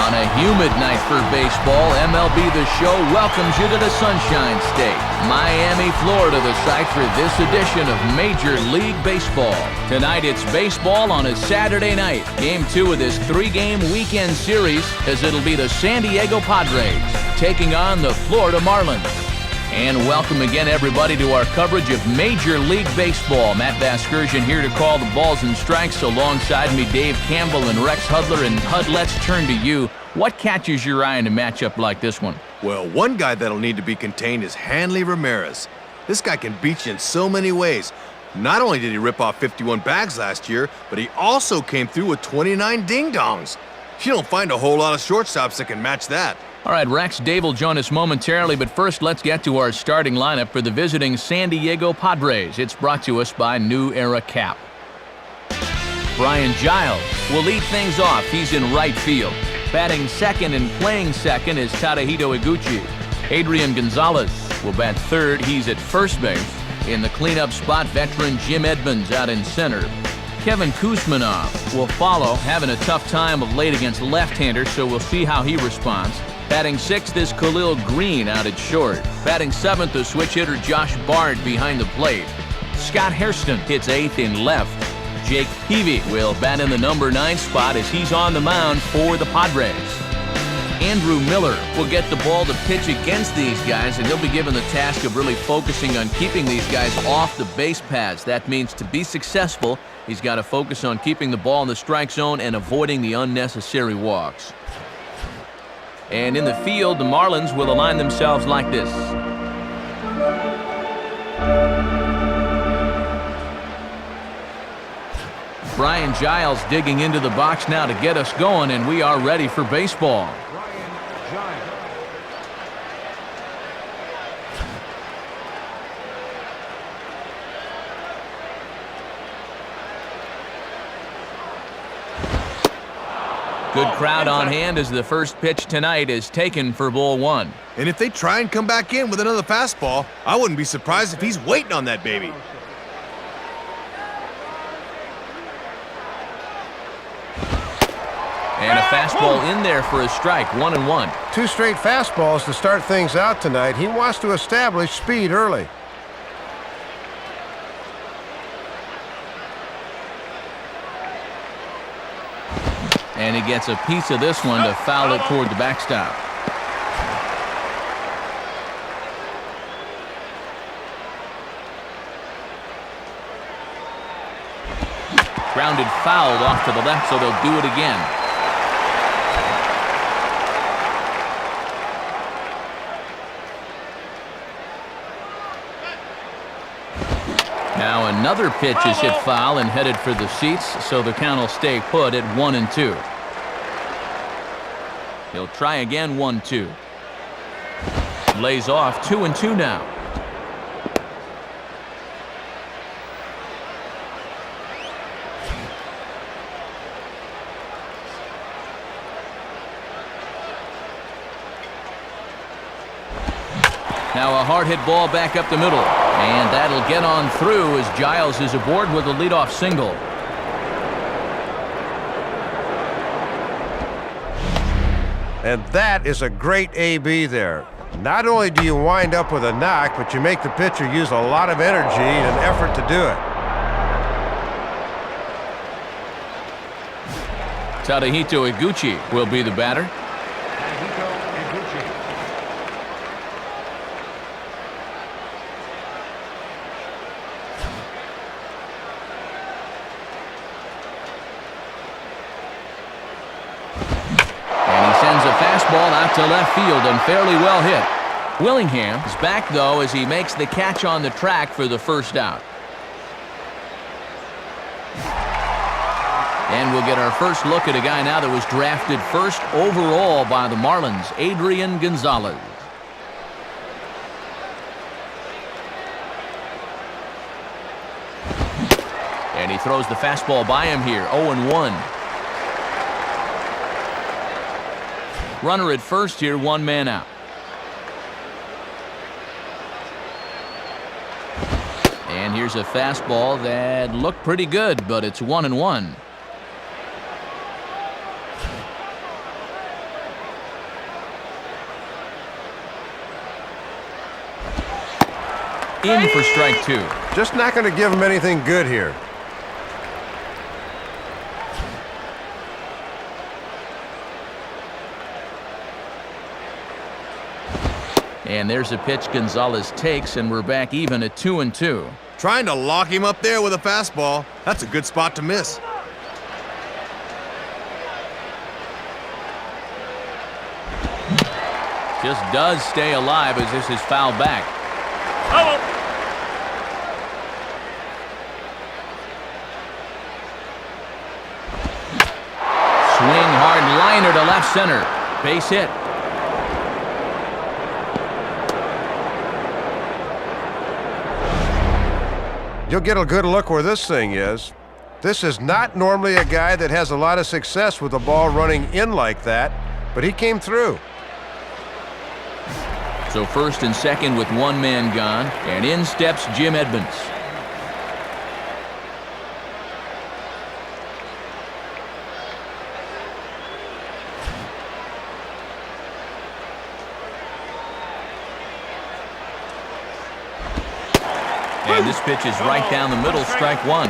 On a humid night for baseball, MLB The Show welcomes you to the Sunshine State, Miami, Florida, the site for this edition of Major League Baseball. Tonight it's baseball on a Saturday night. Game 2 of this 3-game weekend series, as it'll be the San Diego Padres taking on the Florida Marlins. And welcome again, everybody, to our coverage of Major League Baseball. Matt Vasgersian here to call the balls and strikes. Alongside me, Dave Campbell and Rex Hudler. And Hud, let's turn to you. What catches your eye in a matchup like this one? Well, one guy that'll need to be contained is Hanley Ramirez. This guy can beat you in so many ways. Not only did he rip off 51 bags last year, but he also came through with 29 ding-dongs. You don't find a whole lot of shortstops that can match that. All right, Rex, Dave will join us momentarily, but first let's get to our starting lineup for the visiting San Diego Padres. It's brought to us by New Era Cap. Brian Giles will lead things off. He's in right field. Batting second and playing second is Tadahito Iguchi. Adrian Gonzalez will bat third. He's at first base. In the cleanup spot, veteran Jim Edmonds out in center. Kevin Kuzmanov will follow, having a tough time of late against left-handers, so we'll see how he responds. Batting sixth is Khalil Green out at short. Batting seventh, the switch hitter Josh Bard behind the plate. Scott Hairston hits eighth in left. Jake Peavy will bat in the number 9 spot as he's on the mound for the Padres. Andrew Miller will get the ball to pitch against these guys, and he'll be given the task of really focusing on keeping these guys off the base paths. That means to be successful, he's got to focus on keeping the ball in the strike zone and avoiding the unnecessary walks. And in the field, the Marlins will align themselves like this. Brian Giles digging into the box now to get us going, and we are ready for baseball. Good crowd on hand as the first pitch tonight is taken for ball 1. And if they try and come back in with another fastball, I wouldn't be surprised if he's waiting on that baby. And a fastball in there for a strike, 1-1. 2 straight fastballs to start things out tonight. He wants to establish speed early. And he gets a piece of this one to foul it toward the backstop. Grounded fouled off to the left, so they'll do it again. Now another pitch is hit foul and headed for the seats, so the count will stay put at 1-2. He'll try again, 1-2. Lays off, 2-2 now. Now a hard hit ball back up the middle, and that'll get on through as Giles is aboard with a leadoff single. And that is a great AB there. Not only do you wind up with a knock, but you make the pitcher use a lot of energy and effort to do it. Tadahito Iguchi will be the batter. Fastball out to left field and fairly well hit. Willingham is back, though, as he makes the catch on the track for the first out. And we'll get our first look at a guy now that was drafted first overall by the Marlins, Adrian Gonzalez. And he throws the fastball by him here, 0-1. Runner at first here, 1 man out. And here's a fastball that looked pretty good, but it's 1-1. In for strike two. Just not going to give him anything good here. And there's a pitch Gonzalez takes, and we're back even at 2-2. Trying to lock him up there with a fastball. That's a good spot to miss. Just does stay alive as this is fouled back. Swing hard liner to left center. Base hit. You'll get a good look where this thing is. This is not normally a guy that has a lot of success with the ball running in like that, but he came through. So first and second with one man gone, and in steps Jim Edmonds. And this pitch is right down the middle, strike one.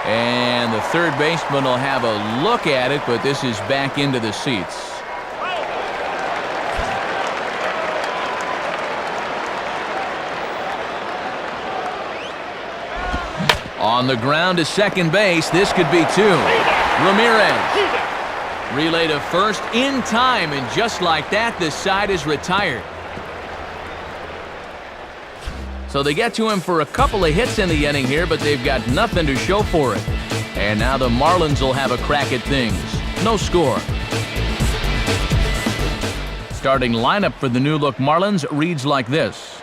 And the third baseman will have a look at it, but this is back into the seats. On the ground to second base, this could be two. Ramirez. Relay to first in time, and just like that, the side is retired. So they get to him for a couple of hits in the inning here, but they've got nothing to show for it. And now the Marlins will have a crack at things. No score. Starting lineup for the new-look Marlins reads like this.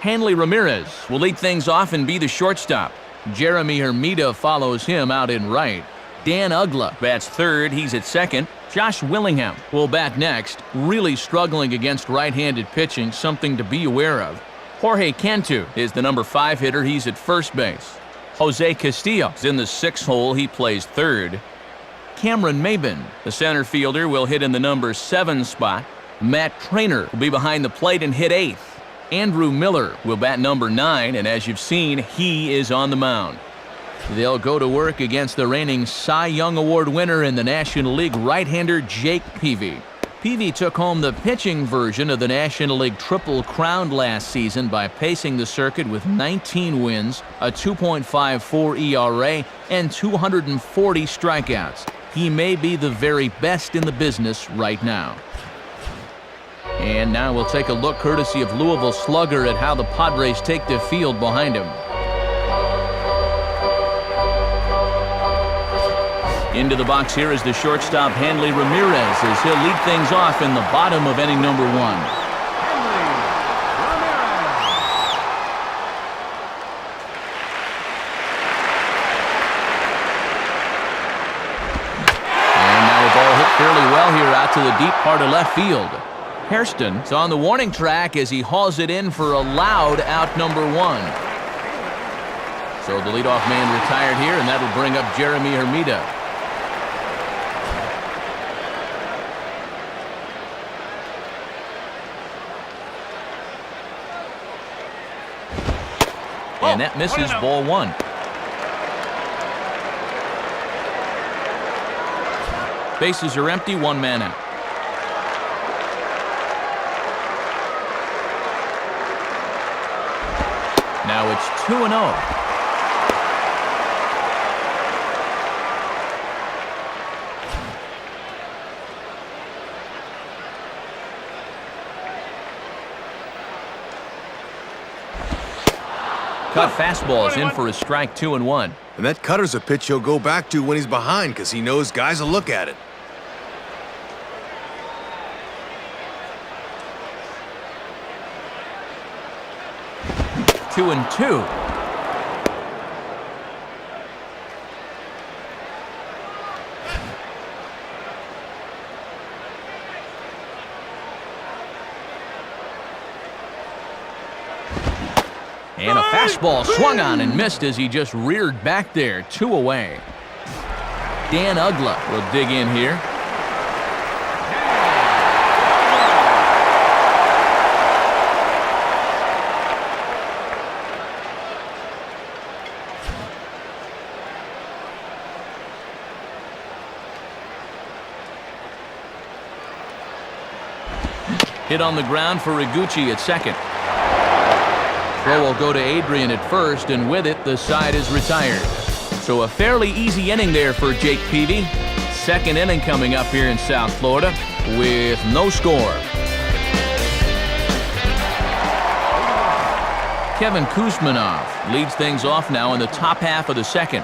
Hanley Ramirez will lead things off and be the shortstop. Jeremy Hermida follows him out in right. Dan Ugla bats third. He's at second. Josh Willingham will bat next. Really struggling against right-handed pitching, something to be aware of. Jorge Cantu is the number 5 hitter. He's at first base. Jose Castillo is in the 6th hole. He plays third. Cameron Maybin, the center fielder, will hit in the number 7 spot. Matt Trainer will be behind the plate and hit 8th. Andrew Miller will bat number 9, and as you've seen, he is on the mound. They'll go to work against the reigning Cy Young Award winner in the National League, right-hander Jake Peavy. Peavy took home the pitching version of the National League Triple Crown last season by pacing the circuit with 19 wins, a 2.54 ERA, and 240 strikeouts. He may be the very best in the business right now. And now we'll take a look, courtesy of Louisville Slugger, at how the Padres take the field behind him. Into the box here is the shortstop, Hanley Ramirez, as he'll lead things off in the bottom of inning number 1. And now a ball hit fairly well here out to the deep part of left field. Hairston is on the warning track as he hauls it in for a loud out number 1. So the leadoff man retired here, and that'll bring up Jeremy Hermida. And that misses, ball 1. Bases are empty, 1 man out. Now it's 2-0. Cut fastball is in for a strike, 2-1. And that cutter's a pitch he'll go back to when he's behind because he knows guys will look at it. 2-2. And a fastball swung on and missed as he just reared back there. 2 away. Dan Ugla will dig in here. Hit on the ground for Iguchi at second. Throw will go to Adrian at first, and with it, the side is retired. So a fairly easy inning there for Jake Peavy. Second inning coming up here in South Florida with no score. Kevin Kuzmanov leads things off now in the top half of the second.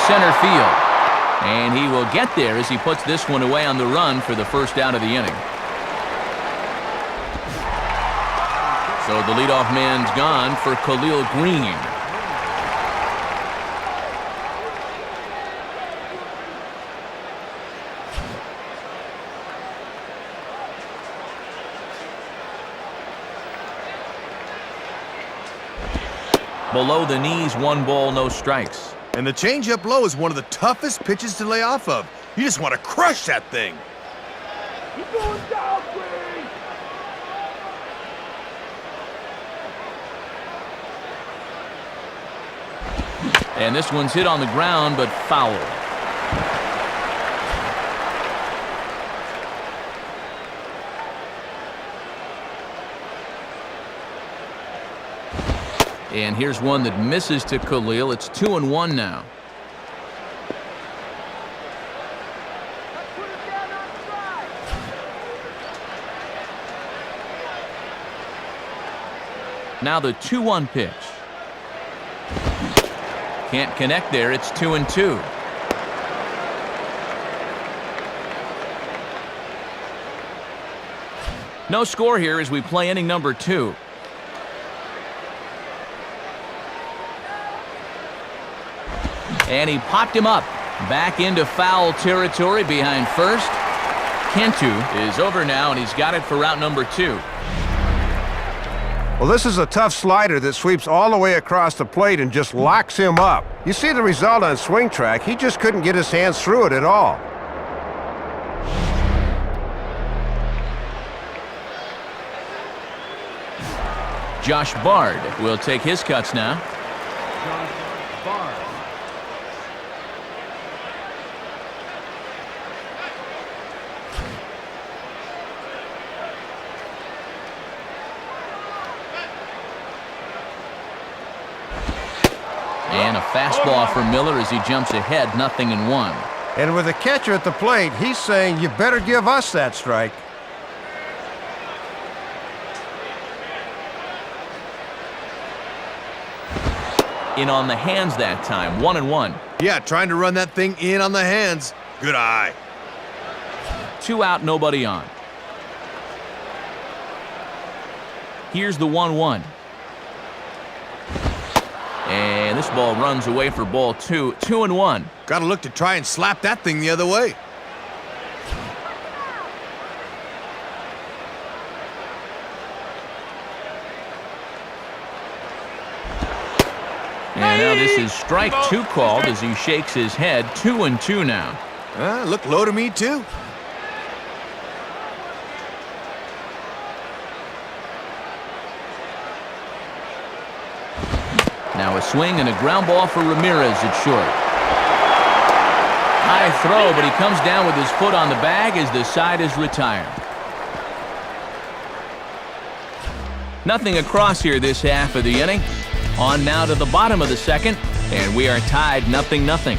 Center field, and he will get there as he puts this one away on the run for the first out of the inning. So the leadoff man's gone for Khalil Green. Below the knees, 1 ball, no strikes. And the changeup low is one of the toughest pitches to lay off of. You just want to crush that thing. Keep going down, Green. And this one's hit on the ground, but foul. And here's one that misses to Khalil. It's 2-1 now. Now the 2-1 pitch. Can't connect there. It's 2-2. No score here as we play inning number 2. And he popped him up. Back into foul territory behind first. Cantu is over now, and he's got it for route number 2. Well, this is a tough slider that sweeps all the way across the plate and just locks him up. You see the result on swing track. He just couldn't get his hands through it at all. Josh Bard will take his cuts now. Josh Bard. And a fastball for Miller as he jumps ahead, 0-1. And with the catcher at the plate, he's saying, you better give us that strike. In on the hands that time, 1-1. Yeah, trying to run that thing in on the hands. Good eye. 2 out, nobody on. Here's the 1-1. And this ball runs away for ball 2. 2-1. Got to look to try and slap that thing the other way. And now this is strike 2 called as he shakes his head. 2-2 now. Look low to me, too. Now a swing and a ground ball for Ramirez at short. High throw, but he comes down with his foot on the bag as the side is retired. Nothing across here this half of the inning. On now to the bottom of the second, and we are tied 0-0.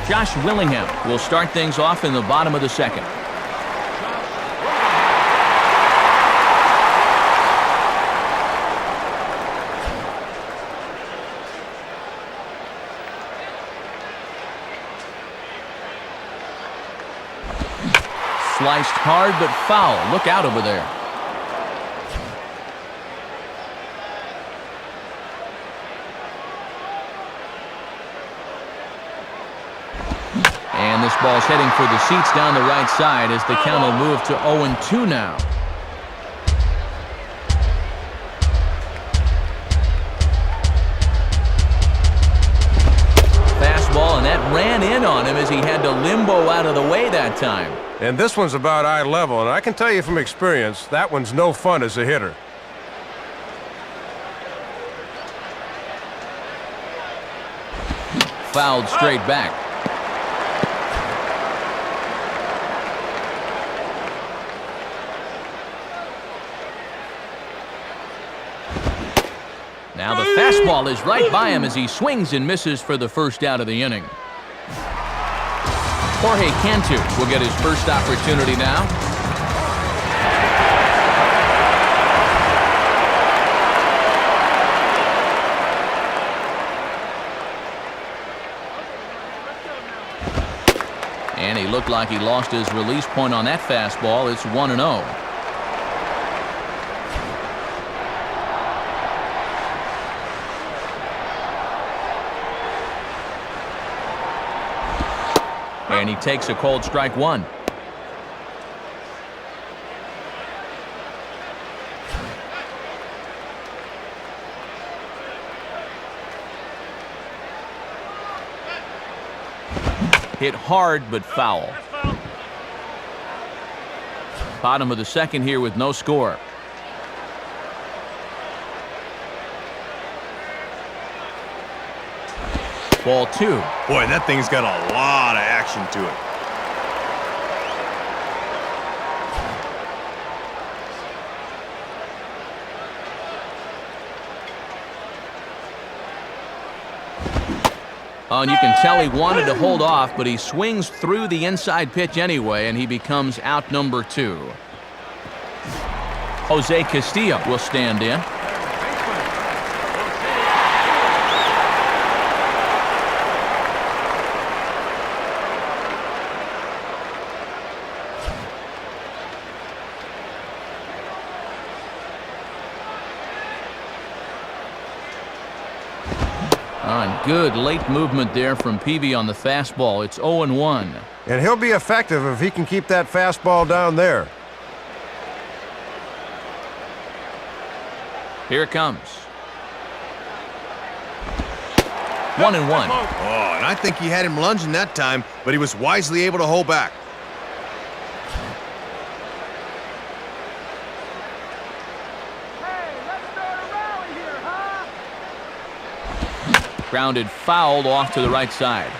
Josh Willingham will start things off in the bottom of the second. Sliced hard but foul. Look out over there. And this ball's heading for the seats down the right side as the count will move to 0-2 now. Fastball, and that ran in on him as he had to limbo out of the way that time. And this one's about eye level, and I can tell you from experience, that one's no fun as a hitter. Fouled straight back. Now the fastball is right by him as he swings and misses for the first out of the inning. Jorge Cantu will get his first opportunity now. And he looked like he lost his release point on that fastball. It's 1-0. And he takes a cold strike one. Hit hard but foul. Bottom of the second here with no score. Ball two. Boy, that thing's got a lot of action to it. Oh, and you can tell he wanted to hold off, but he swings through the inside pitch anyway, and he becomes out number 2. Jose Castillo will stand in. Good late movement there from Peavy on the fastball. It's 0-1. And he'll be effective if he can keep that fastball down there. Here it comes. 1-1. Oh, and I think he had him lunging that time, but he was wisely able to hold back. Grounded fouled off to the right side.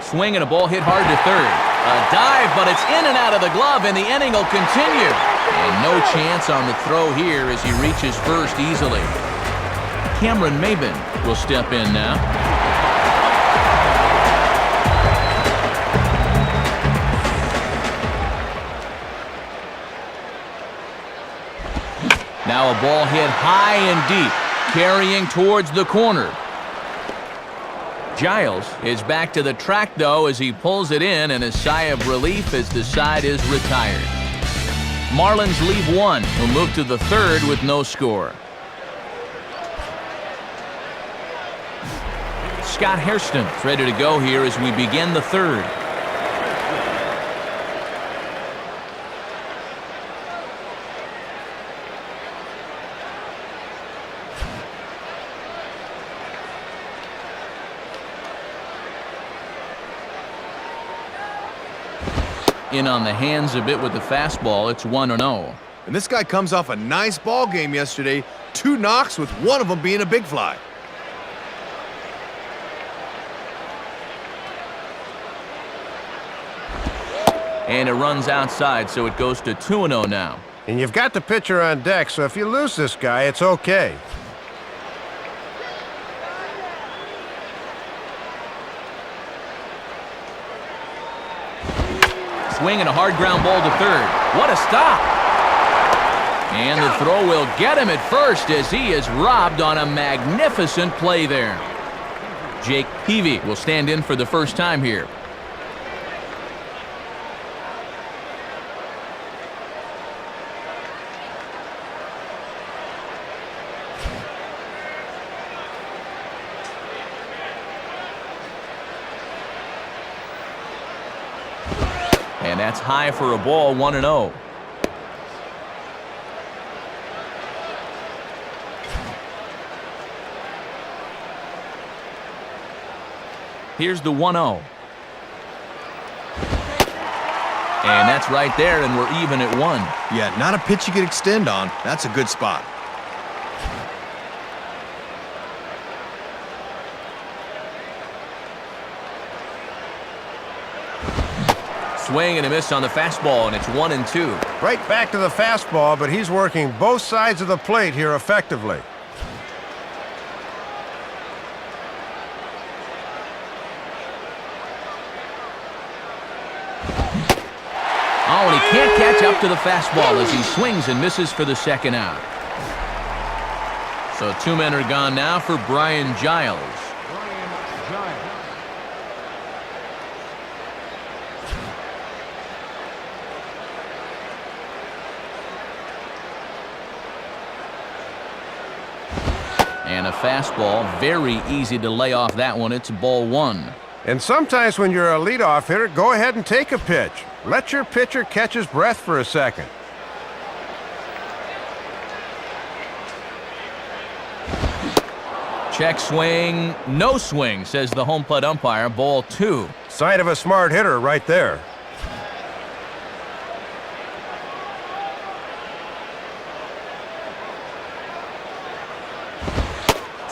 Swing and a ball hit hard to third. A dive, but it's in and out of the glove, and the inning will continue. And no chance on the throw here as he reaches first easily. Cameron Maben will step in now. Now a ball hit high and deep, carrying towards the corner. Giles is back to the track, though, as he pulls it in, and a sigh of relief as the side is retired. Marlins leave one, who move to the third with no score. Scott Hairston is ready to go here as we begin the third. In on the hands a bit with the fastball. It's 1-0. And this guy comes off a nice ball game yesterday. 2 knocks, with one of them being a big fly. And it runs outside, so it goes to 2-0 now. And you've got the pitcher on deck, so if you lose this guy, it's okay. Swing and a hard ground ball to third. What a stop! And the throw will get him at first as he is robbed on a magnificent play there. Jake Peavy will stand in for the first time here. And that's high for a ball, 1-0. Here's the 1-0. And that's right there, and we're even at 1. Yeah, not a pitch you could extend on. That's a good spot. Swing and a miss on the fastball, and it's 1-2. Right back to the fastball, but he's working both sides of the plate here effectively. Oh, and he can't catch up to the fastball as he swings and misses for the second out. So 2 men are gone now for Brian Giles. And a fastball, very easy to lay off that one. It's ball 1. And sometimes when you're a leadoff hitter, go ahead and take a pitch. Let your pitcher catch his breath for a second. Check swing, no swing, says the home plate umpire. Ball 2. Sign of a smart hitter right there.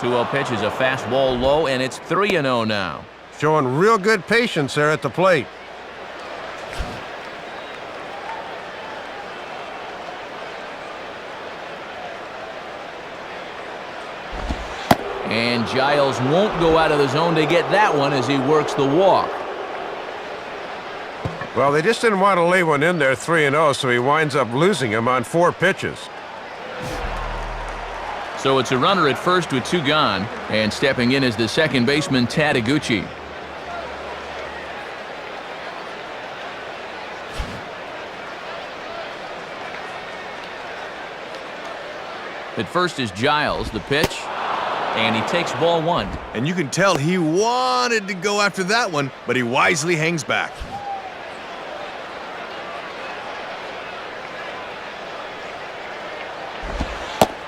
Two-0 pitch is a fastball low, and it's 3-0 now. Showing real good patience there at the plate. And Giles won't go out of the zone to get that one as he works the walk. Well, they just didn't want to lay one in there 3-0, so he winds up losing him on 4 pitches. So it's a runner at first with 2 gone, and stepping in is the second baseman, Tadeguchi. At first is Giles, the pitch, and he takes ball 1. And you can tell he wanted to go after that one, but he wisely hangs back.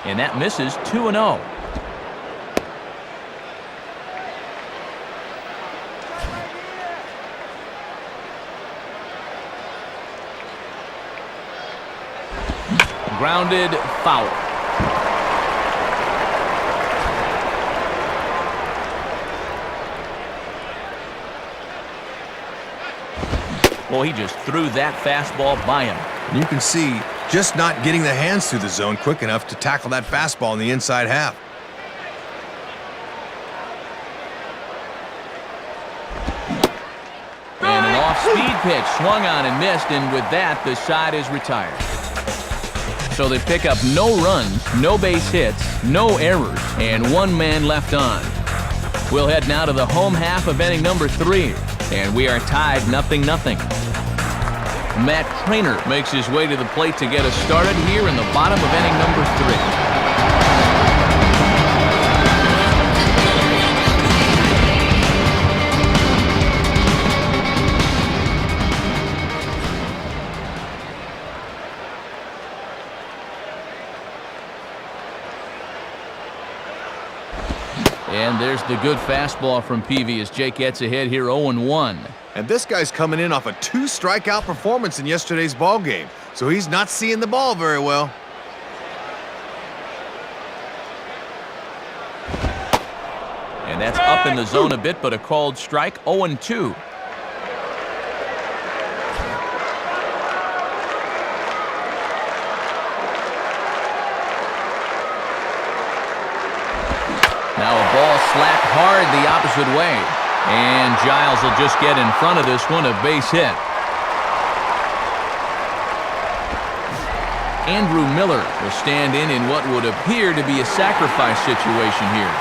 And that misses 2-0. Grounded foul. Well, he just threw that fastball by him. And you can see just not getting the hands through the zone quick enough to tackle that fastball in the inside half. And an off-speed pitch swung on and missed, and with that, the side is retired. So they pick up no runs, no base hits, no errors, and 1 man left on. We'll head now to the home half of inning number 3, and we are tied 0-0. Matt Trainer makes his way to the plate to get us started here in the bottom of inning number 3. And there's the good fastball from Peavy as Jake gets ahead here 0-1. And this guy's coming in off a 2-strikeout performance in yesterday's ball game, so he's not seeing the ball very well. And that's up in the zone a bit, but a called strike. 0-2. Now a ball slapped hard the opposite way. And Giles will just get in front of this one, a base hit. Andrew Miller will stand in what would appear to be a sacrifice situation here.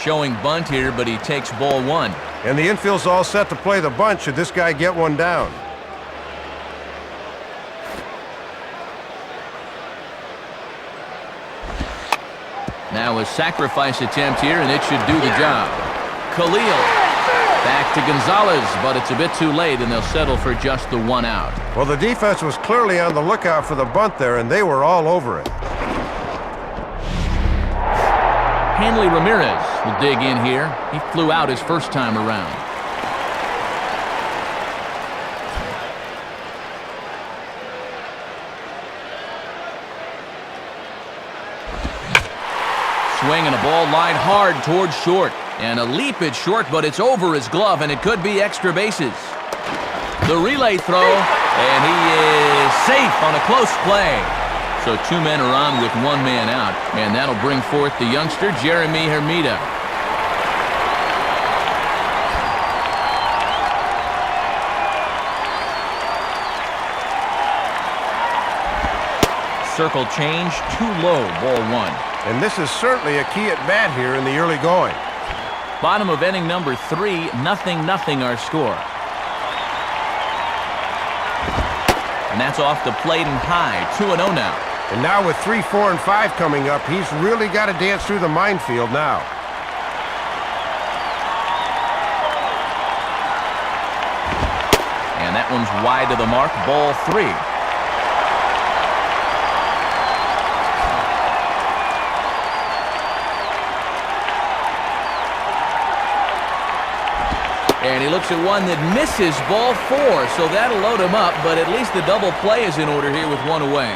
Showing bunt here, but he takes ball one. And the infield's all set to play the bunt should this guy get one down. Now a sacrifice attempt here, and it should do the job. Khalil back to Gonzalez, but it's a bit too late, and they'll settle for just the one out. Well, the defense was clearly on the lookout for the bunt there, and they were all over it. Hanley Ramirez will dig in here. He flew out his first time around. Swing and a ball lined hard towards short. And a leap at short, but it's over his glove, and it could be extra bases. The relay throw, and he is safe on a close play. So 2 men are on with 1 man out, and that'll bring forth the youngster, Jeremy Hermida. Circle change, too low, ball 1. And this is certainly a key at bat here in the early going. Bottom of inning number 3, 0-0 our score. And that's off the plate and high, 2-0 now. And now with 3, 4, and 5 coming up, he's really got to dance through the minefield now. And that one's wide of the mark, ball 3. And he looks at one that misses, ball 4, so that'll load him up, but at least the double play is in order here with 1 away.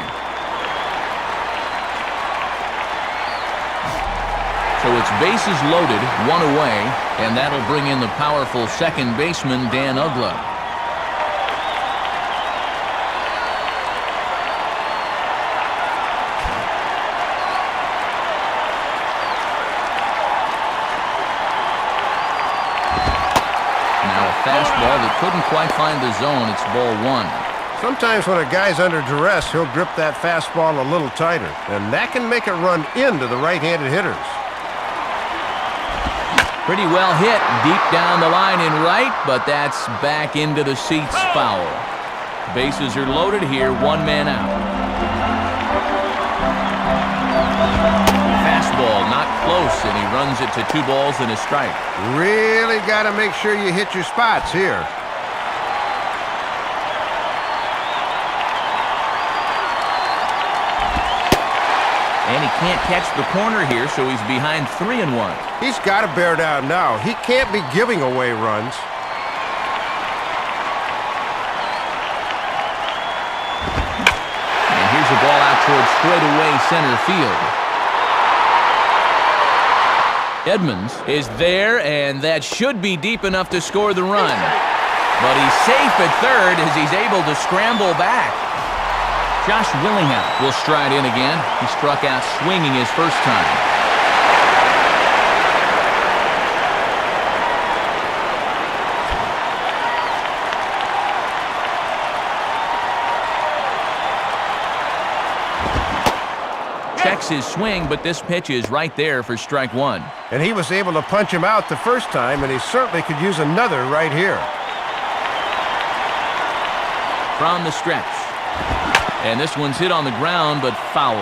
So it's bases loaded, 1 away, and that'll bring in the powerful second baseman, Dan Uggla. Fastball that couldn't quite find the zone. It's ball 1. Sometimes when a guy's under duress, he'll grip that fastball a little tighter, and that can make it run into the right-handed hitters. Pretty well hit deep down the line in right, but that's back into the seats, foul. Bases are loaded here, 1 man out. Fastball not close, and he runs it to 2 balls and a strike. Really got to make sure you hit your spots here. And he can't catch the corner here, so he's behind 3-1. He's got to bear down now. He can't be giving away runs. And here's a ball out towards straightaway center field. Edmonds is there, and that should be deep enough to score the run. But he's safe at third as he's able to scramble back. Josh Willingham will stride in again. He struck out swinging his first time. Checks his swing, but this pitch is right there for strike 1. And he was able to punch him out the first time, and he certainly could use another right here. From the stretch. And this one's hit on the ground, but foul.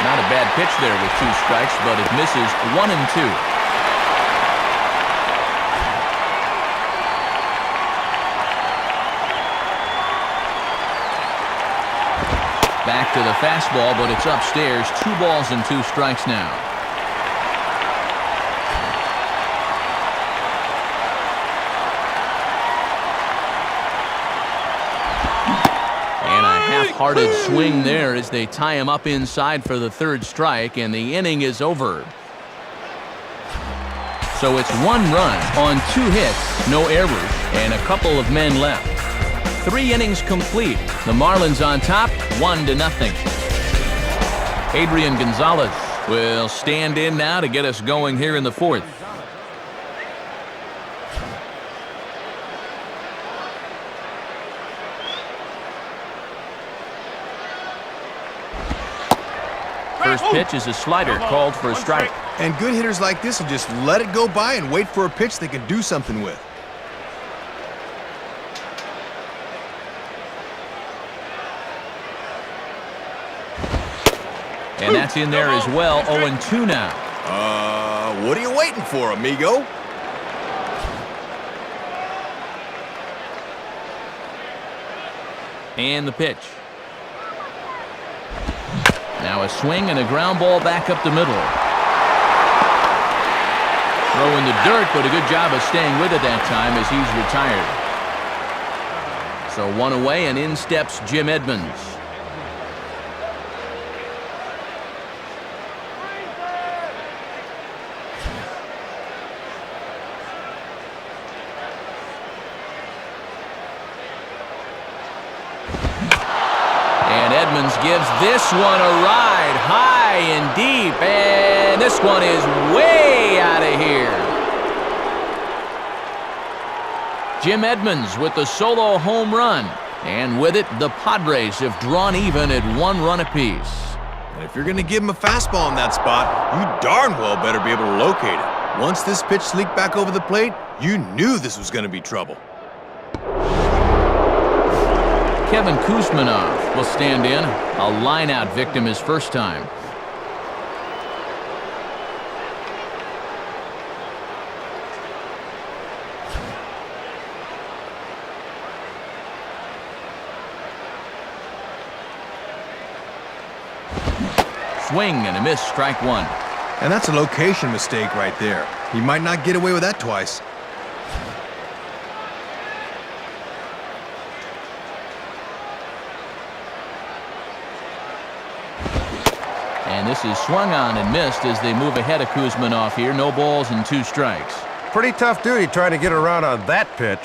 Not a bad pitch there with 2 strikes, but it misses 1 and 2. Back to the fastball, but it's upstairs. 2 balls and 2 strikes now. And a half-hearted swing there as they tie him up inside for the 3rd strike, and the inning is over. So it's 1 run on 2 hits, no errors, And a couple of men left. 3 innings complete. The Marlins on top, 1-0. Adrian Gonzalez will stand in now to get us going here in the 4th. First pitch is a slider called for a strike. And good hitters like this will just let it go by and wait for a pitch they can do something with. And that's in there as well, 0-2 now. What are you waiting for, amigo? And the pitch. Now a swing and a ground ball back up the middle. Throw in the dirt, but a good job of staying with it that time as he's retired. So 1 away, and in steps Jim Edmonds. Gives this one a ride high and deep, and this one is way out of here. Jim Edmonds with the solo home run, and with it, the Padres have drawn even at 1 run apiece. And if you're going to give him a fastball in that spot, you darn well better be able to locate it. Once this pitch leaked back over the plate, you knew this was going to be trouble. Kevin Kuzmanov will stand in, a line-out victim his first time. Swing and a miss, strike 1. And that's a location mistake right there. He might not get away with that twice. And this is swung on and missed as they move ahead of Kuzmanov here. No balls and 2 strikes. Pretty tough duty trying to get around on that pitch.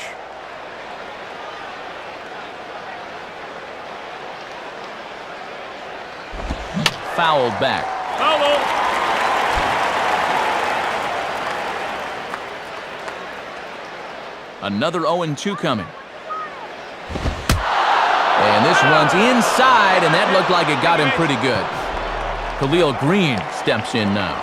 Fouled back. Another 0-2 coming. And this runs inside, and that looked like it got him pretty good. Khalil Green steps in now.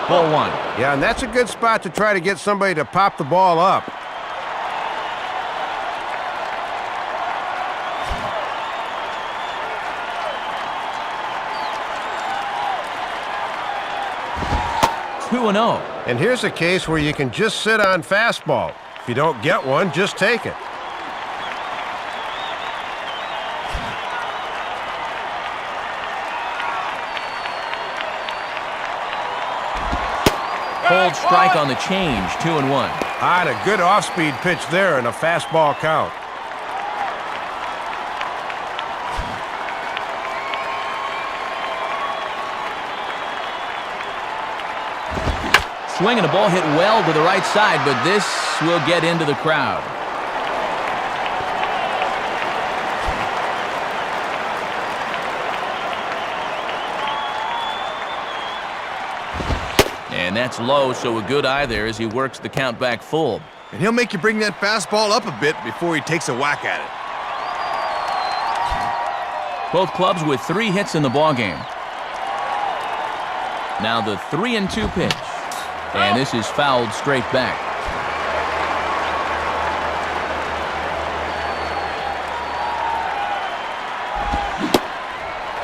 Ball 1. Yeah, and that's a good spot to try to get somebody to pop the ball up. And here's a case where you can just sit on fastball. If you don't get one, just take it. Cold strike on the change, 2-1. And a good off-speed pitch there and a fastball count. Swing and a ball hit well to the right side, but this will get into the crowd. And that's low, so a good eye there as he works the count back full. And he'll make you bring that fastball up a bit before he takes a whack at it. Both clubs with 3 hits in the ballgame. Now the 3-2 pitch. And this is fouled straight back.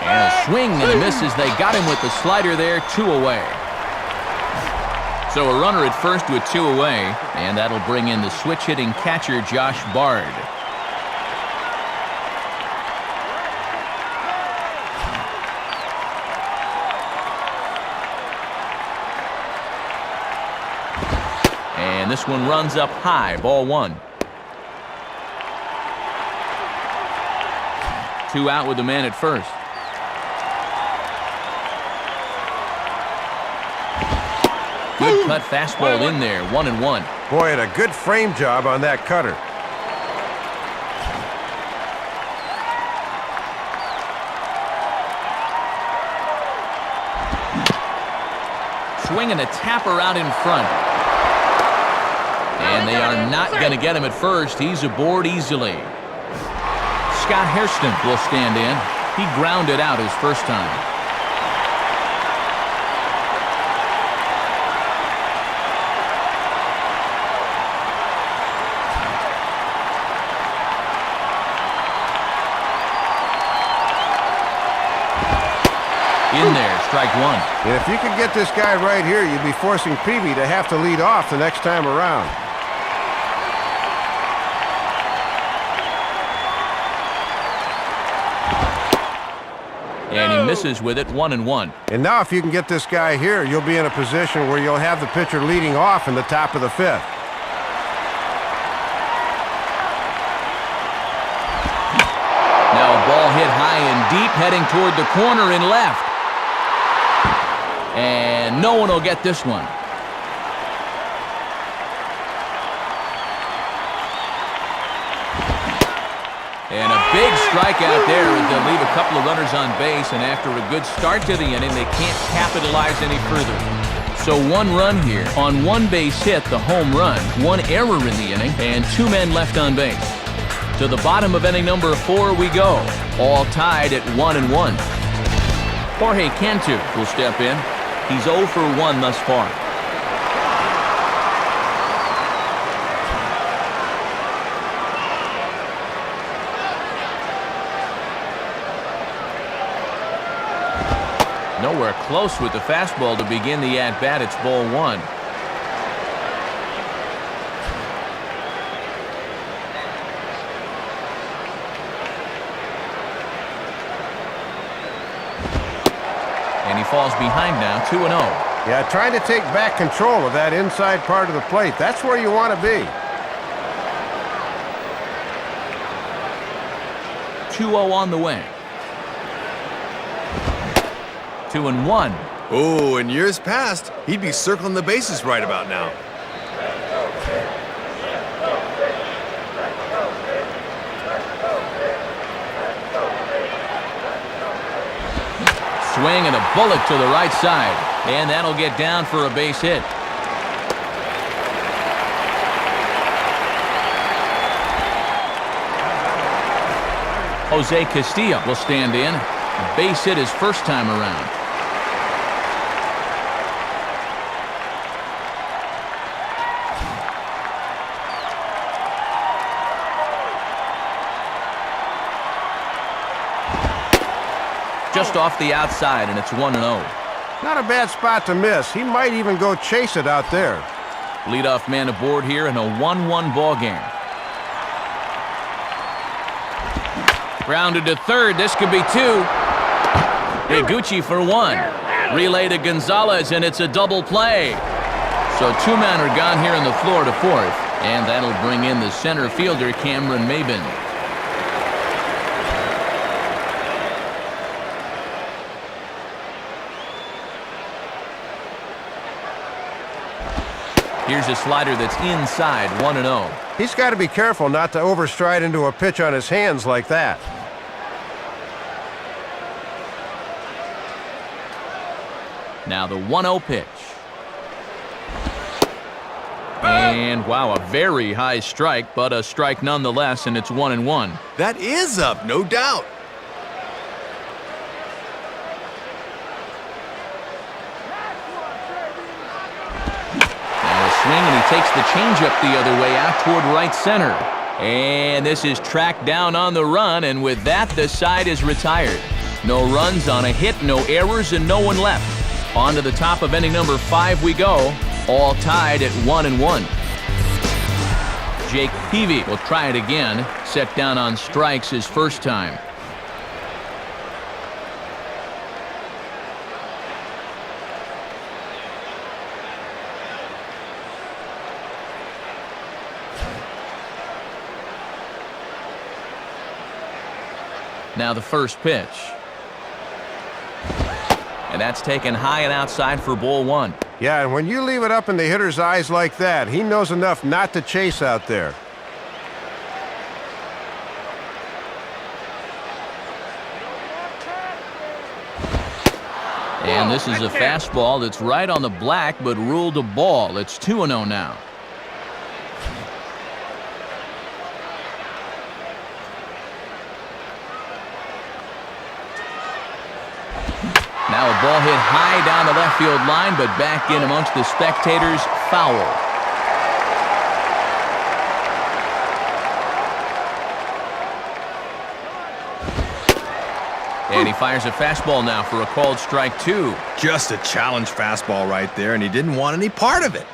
And a swing and a miss as they got him with the slider there, 2 away. So a runner at first with 2 away, and that'll bring in the switch-hitting catcher Josh Bard. And this one runs up high, ball 1. 2 out with the man at first. Good cut fastball in there, 1-1. Boy, and a good frame job on that cutter. Swinging a tapper out in front. And they are not going to get him at first. He's aboard easily. Scott Hairston will stand in. He grounded out his first time. In there, strike one. And if you could get this guy right here, you'd be forcing Peavy to have to lead off the next time around. And he misses with it, 1-1. And now if you can get this guy here, you'll be in a position where you'll have the pitcher leading off in the top of the fifth. Now a ball hit high and deep, heading toward the corner and left. And no one will get this one. And a big strikeout there as they'll leave a couple of runners on base, and after a good start to the inning, they can't capitalize any further. So 1 run here on 1 base hit, the home run, 1 error in the inning, and 2 men left on base. To the bottom of inning number 4 we go, all tied at 1-1. Jorge Cantu will step in. He's 0 for 1 thus far. Nowhere close with the fastball to begin the at-bat. It's ball 1. And he falls behind now, 2-0. Yeah, trying to take back control of that inside part of the plate. That's where you want to be. 2-0 on the way. 2-1. Oh, in years past, he'd be circling the bases right about now. Swing and a bullet to the right side. And that'll get down for a base hit. Jose Castillo will stand in. A base hit his first time around. Just off the outside, and it's 1-0. Not a bad spot to miss. He might even go chase it out there. Leadoff man aboard here in a 1-1 ball game. Grounded to third. This could be 2. Higuchi for 1. Relay to Gonzalez, and it's a double play. So 2 men are gone here in the floor to fourth, and that'll bring in the center fielder, Cameron Maben. Here's a slider that's inside, 1-0. He's got to be careful not to overstride into a pitch on his hands like that. Now the 1-0 pitch. And wow, a very high strike, but a strike nonetheless, and it's 1-1. That is up, no doubt. Swing, and he takes the changeup the other way out toward right center. And this is tracked down on the run, and with that, the side is retired. No runs on a hit, no errors, and no one left. On to the top of inning number 5 we go, all tied at 1-1. Jake Peavy will try it again, set down on strikes his first time. Now the first pitch. And that's taken high and outside for ball one. Yeah, and when you leave it up in the hitter's eyes like that, he knows enough not to chase out there. And this is a fastball that's right on the black, but ruled a ball. It's 2-0 now. Now a ball hit high down the left field line, but back in amongst the spectators, foul. And he fires a fastball now for a called strike 2. Just a challenge fastball right there, and he didn't want any part of it.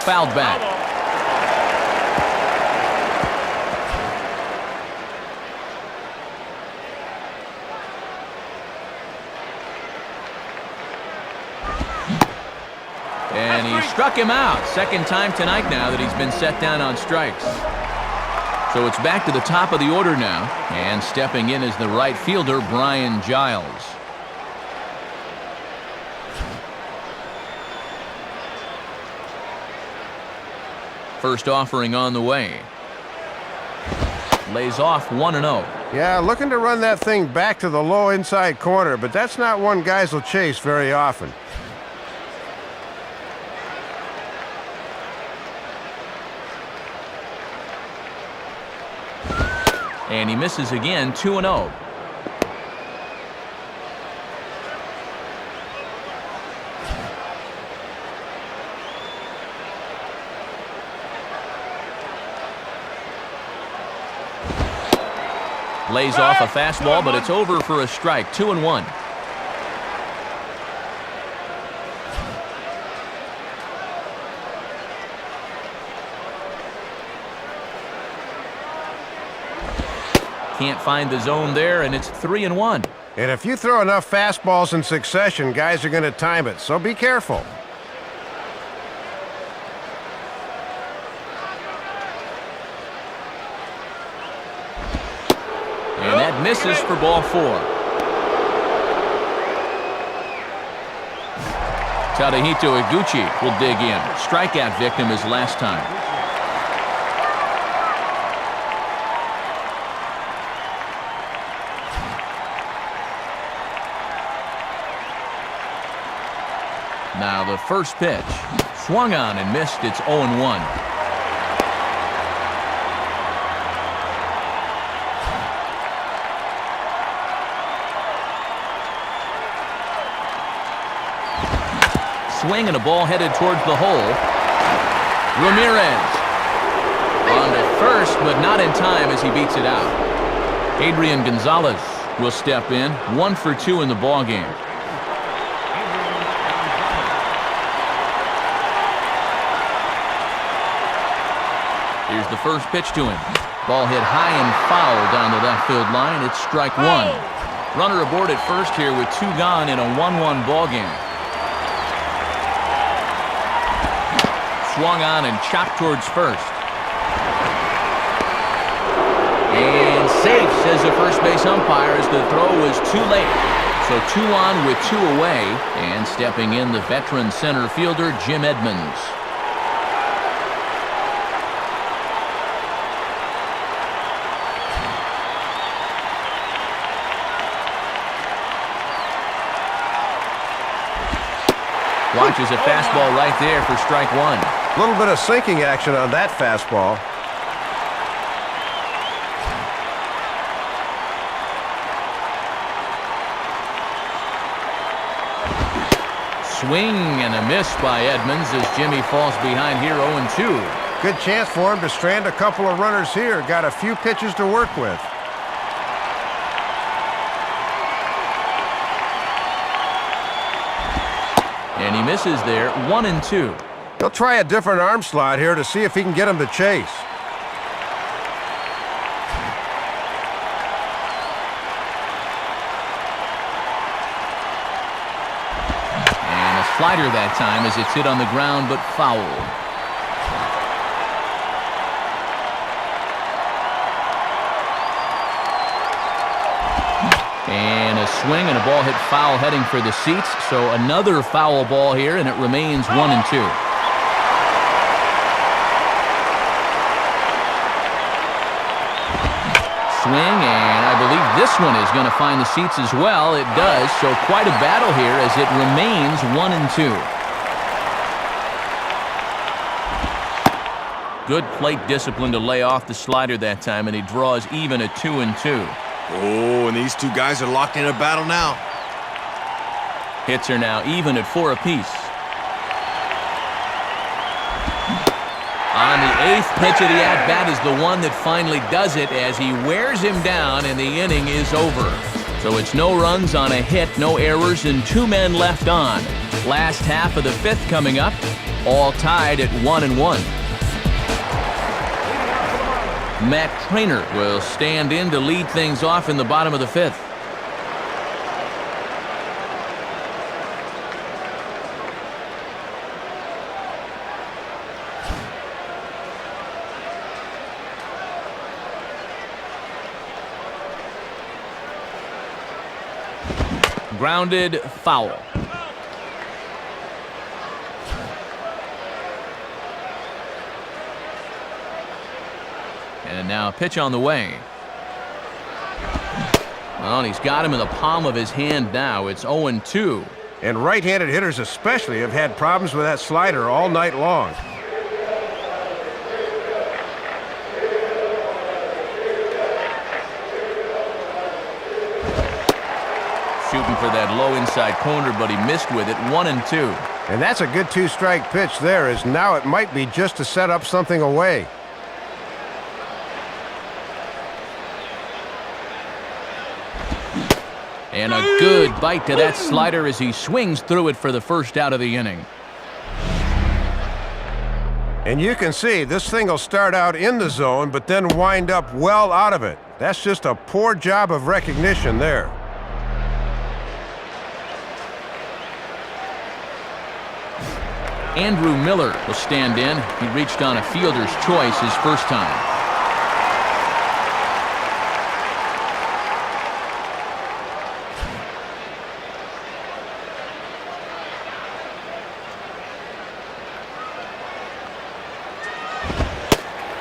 Fouled back. And he struck him out. Second time tonight now that he's been set down on strikes. So it's back to the top of the order now. And stepping in is the right fielder, Brian Giles. First offering on the way. Lays off 1-0. Yeah, looking to run that thing back to the low inside corner, but that's not one guys will chase very often. And he misses again, 2-0. Lays off a fastball, but it's over for a strike, 2-1. Can't find the zone there, and it's 3-1. And if you throw enough fastballs in succession, guys are going to time it, so be careful. And that misses for ball 4. Tadahito Iguchi will dig in. Strikeout victim his last time. Now the first pitch. Swung on and missed. It's 0-1. Swing and a ball headed towards the hole. Ramirez on to first, but not in time as he beats it out. Adrian Gonzalez will step in, 1 for 2 in the ball game. Here's the first pitch to him. Ball hit high and foul down the left field line. It's strike 1. Runner aboard at first here with 2 gone in a 1-1 ball game. Swung on and chopped towards first. And safe, says the first base umpire, as the throw was too late. So 2 on with 2 away, and stepping in the veteran center fielder, Jim Edmonds. Watches a fastball right there for strike 1. A little bit of sinking action on that fastball. Swing and a miss by Edmonds as Jimmy falls behind here 0-2. Good chance for him to strand a couple of runners here. Got a few pitches to work with. And he misses there, 1-2. He'll try a different arm slot here to see if he can get him to chase. And a slider that time as it's hit on the ground, but foul. swing and a ball hit foul heading for the seats. So another foul ball here, and it remains 1-2. Swing, and I believe this one is going to find the seats as well. It does, so quite a battle here as it remains 1-2. Good plate discipline to lay off the slider that time, and he draws even at 2-2. Oh, and these two guys are locked in a battle now. Hits are now even at 4 apiece. On the 8th pitch of the at-bat is the one that finally does it as he wears him down, and the inning is over. So it's no runs on a hit, no errors, and 2 men left on. Last half of the 5th coming up, all tied at 1-1. Matt Trainer will stand in to lead things off in the bottom of the 5th. Grounded foul. And now a pitch on the way. Well, and he's got him in the palm of his hand now. It's 0-2. And right-handed hitters especially have had problems with that slider all night long. Shooting for that low inside corner, but he missed with it. 1-2. And that's a good 2-strike pitch there, as now it might be just to set up something away. And a good bite to that slider as he swings through it for the first out of the inning. And you can see this thing will start out in the zone, but then wind up well out of it. That's just a poor job of recognition there. Andrew Miller will stand in. He reached on a fielder's choice his first time.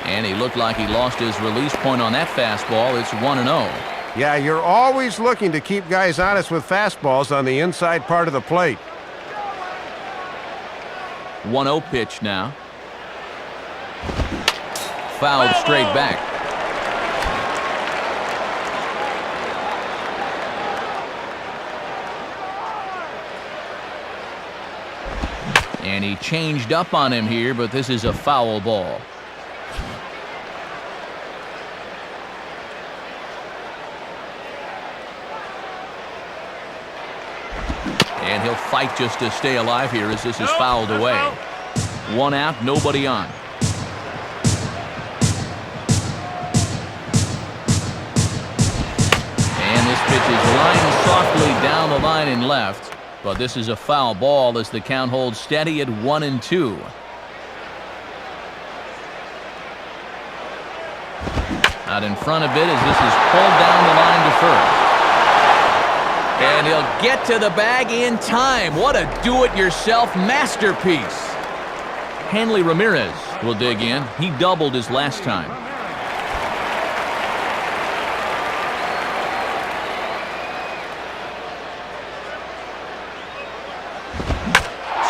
And he looked like he lost his release point on that fastball. It's 1-0. Yeah, you're always looking to keep guys honest with fastballs on the inside part of the plate. 1-0 pitch now. Fouled straight back. And he changed up on him here, but this is a foul ball. And he'll fight just to stay alive here as this is fouled away. 1 out, nobody on. And this pitch is lined softly down the line and left. But this is a foul ball as the count holds steady at 1-2. Out in front a bit as this is pulled down the line to first. And he'll get to the bag in time. What a do-it-yourself masterpiece. Hanley Ramirez will dig in. He doubled his last time.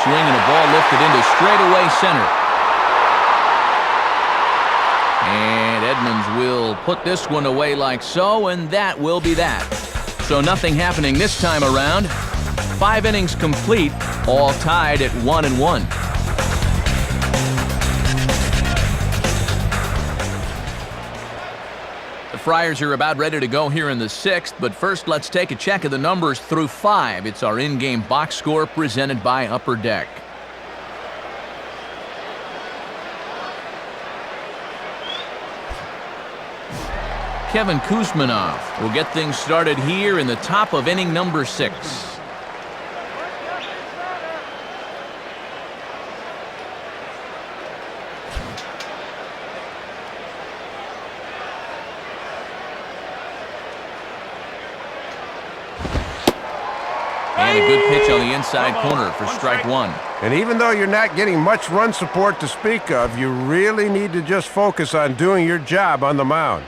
Swing and a ball lifted into straightaway center. And Edmonds will put this one away like so, and that will be that. So nothing happening this time around. 5 innings complete, all tied at 1-1. The Friars are about ready to go here in the 6th, but first let's take a check of the numbers through 5. It's our in-game box score presented by Upper Deck. Kevin Kuzmanov will get things started here in the top of inning number 6. And a good pitch on the inside corner for strike one. And even though you're not getting much run support to speak of, you really need to just focus on doing your job on the mound.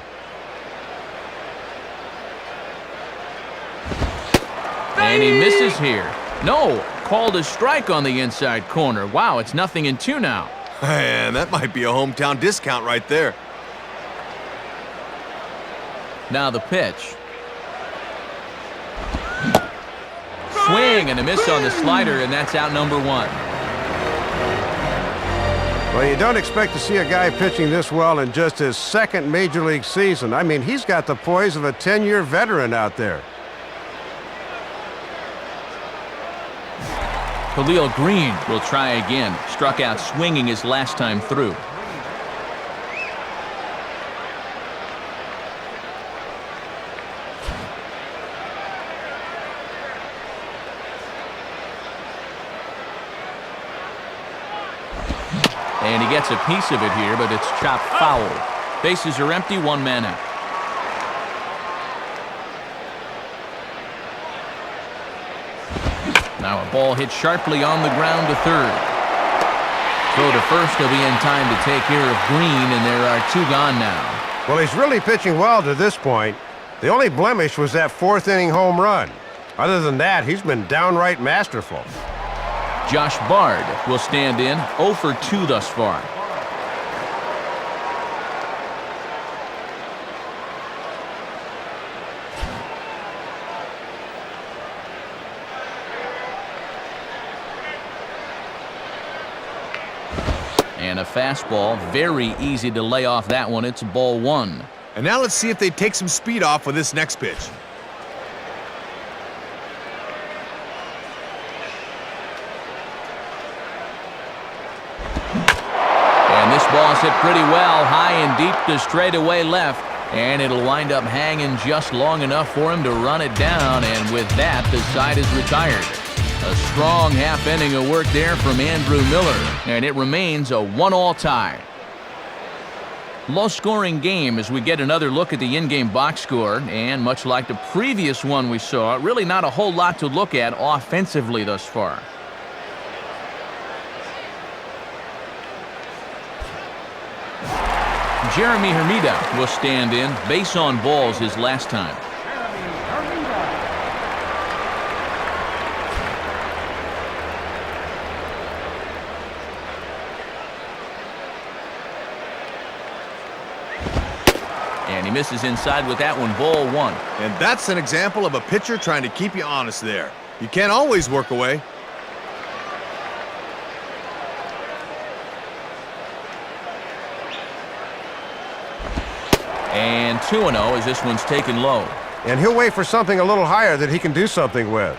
And he misses here. No, called a strike on the inside corner. Wow, it's 0-2 now. Man, that might be a hometown discount right there. Now the pitch. Swing and a miss on the slider, and that's out number one. Well, you don't expect to see a guy pitching this well in just his second major league season. I mean, he's got the poise of a 10-year veteran out there. Khalil Green will try again. Struck out swinging his last time through. And he gets a piece of it here, but it's chopped foul. Bases are empty, one man out. Now a ball hit sharply on the ground to third. Throw to first, he'll be in time to take care of Green, and there are two gone now. Well, he's really pitching well to this point. The only blemish was that fourth-inning home run. Other than that, he's been downright masterful. Josh Bard will stand in, 0 for 2 thus far. And a fastball, very easy to lay off that one. It's ball one. And now let's see if they take some speed off with this next pitch. And this ball's hit pretty well, high and deep to straightaway left. And it'll wind up hanging just long enough for him to run it down. And with that, the side is retired. A strong half inning of work there from Andrew Miller, and it remains a 1-all tie. Low-scoring game as we get another look at the in-game box score, and much like the previous one we saw, really not a whole lot to look at offensively thus far. Jeremy Hermida will stand in, base on balls his last time. And he misses inside with that one, ball one. And that's an example of a pitcher trying to keep you honest there. You can't always work away. And 2-0 as this one's taken low. And he'll wait for something a little higher that he can do something with.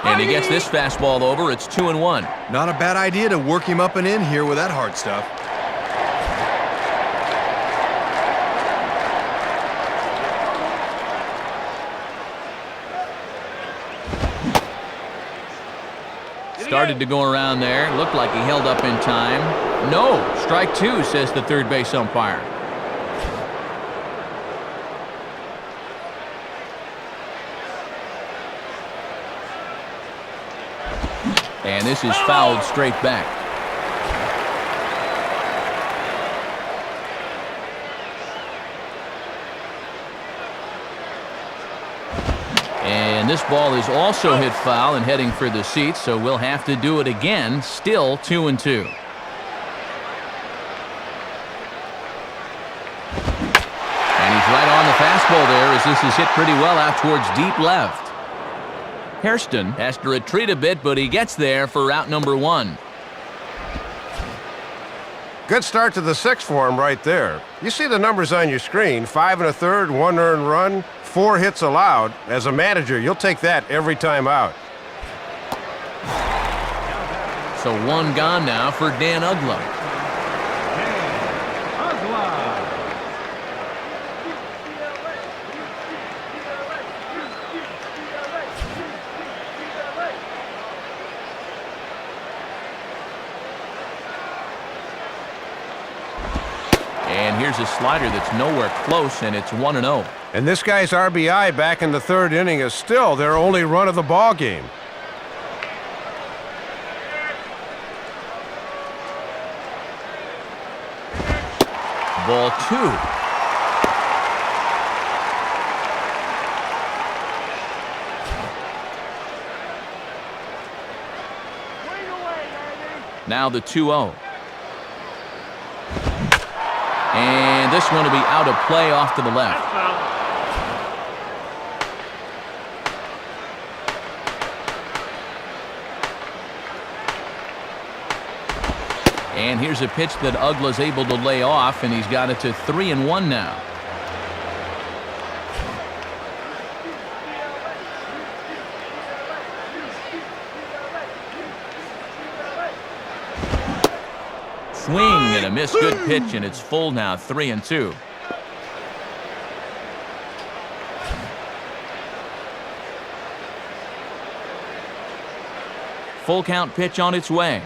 And he gets this fastball over. It's 2-1. Not a bad idea to work him up and in here with that hard stuff. Started to go around there. Looked like he held up in time. No, strike two, says the third base umpire. And this is fouled straight back. And this ball is also hit foul and heading for the seats, so we'll have to do it again. Still 2-2. And he's right on the fastball there as this is hit pretty well out towards deep left. Hairston has to retreat a bit, but he gets there for out number one. Good start to the sixth for him right there. You see the numbers on your screen, 5 1/3, 1 earned run, 4 hits allowed. As a manager, you'll take that every time out. So one gone now for Dan Uggla. here's a slider that's nowhere close, and it's 1-0. And this guy's RBI back in the third inning is still their only run of the ball game. Ball 2. Now the 2-0. And this one will be out of play off to the left. And here's a pitch that Uggla's able to lay off, and he's got it to 3-1 now. Swing and a miss. Good pitch, and it's full now, 3-2. Full count pitch on its way.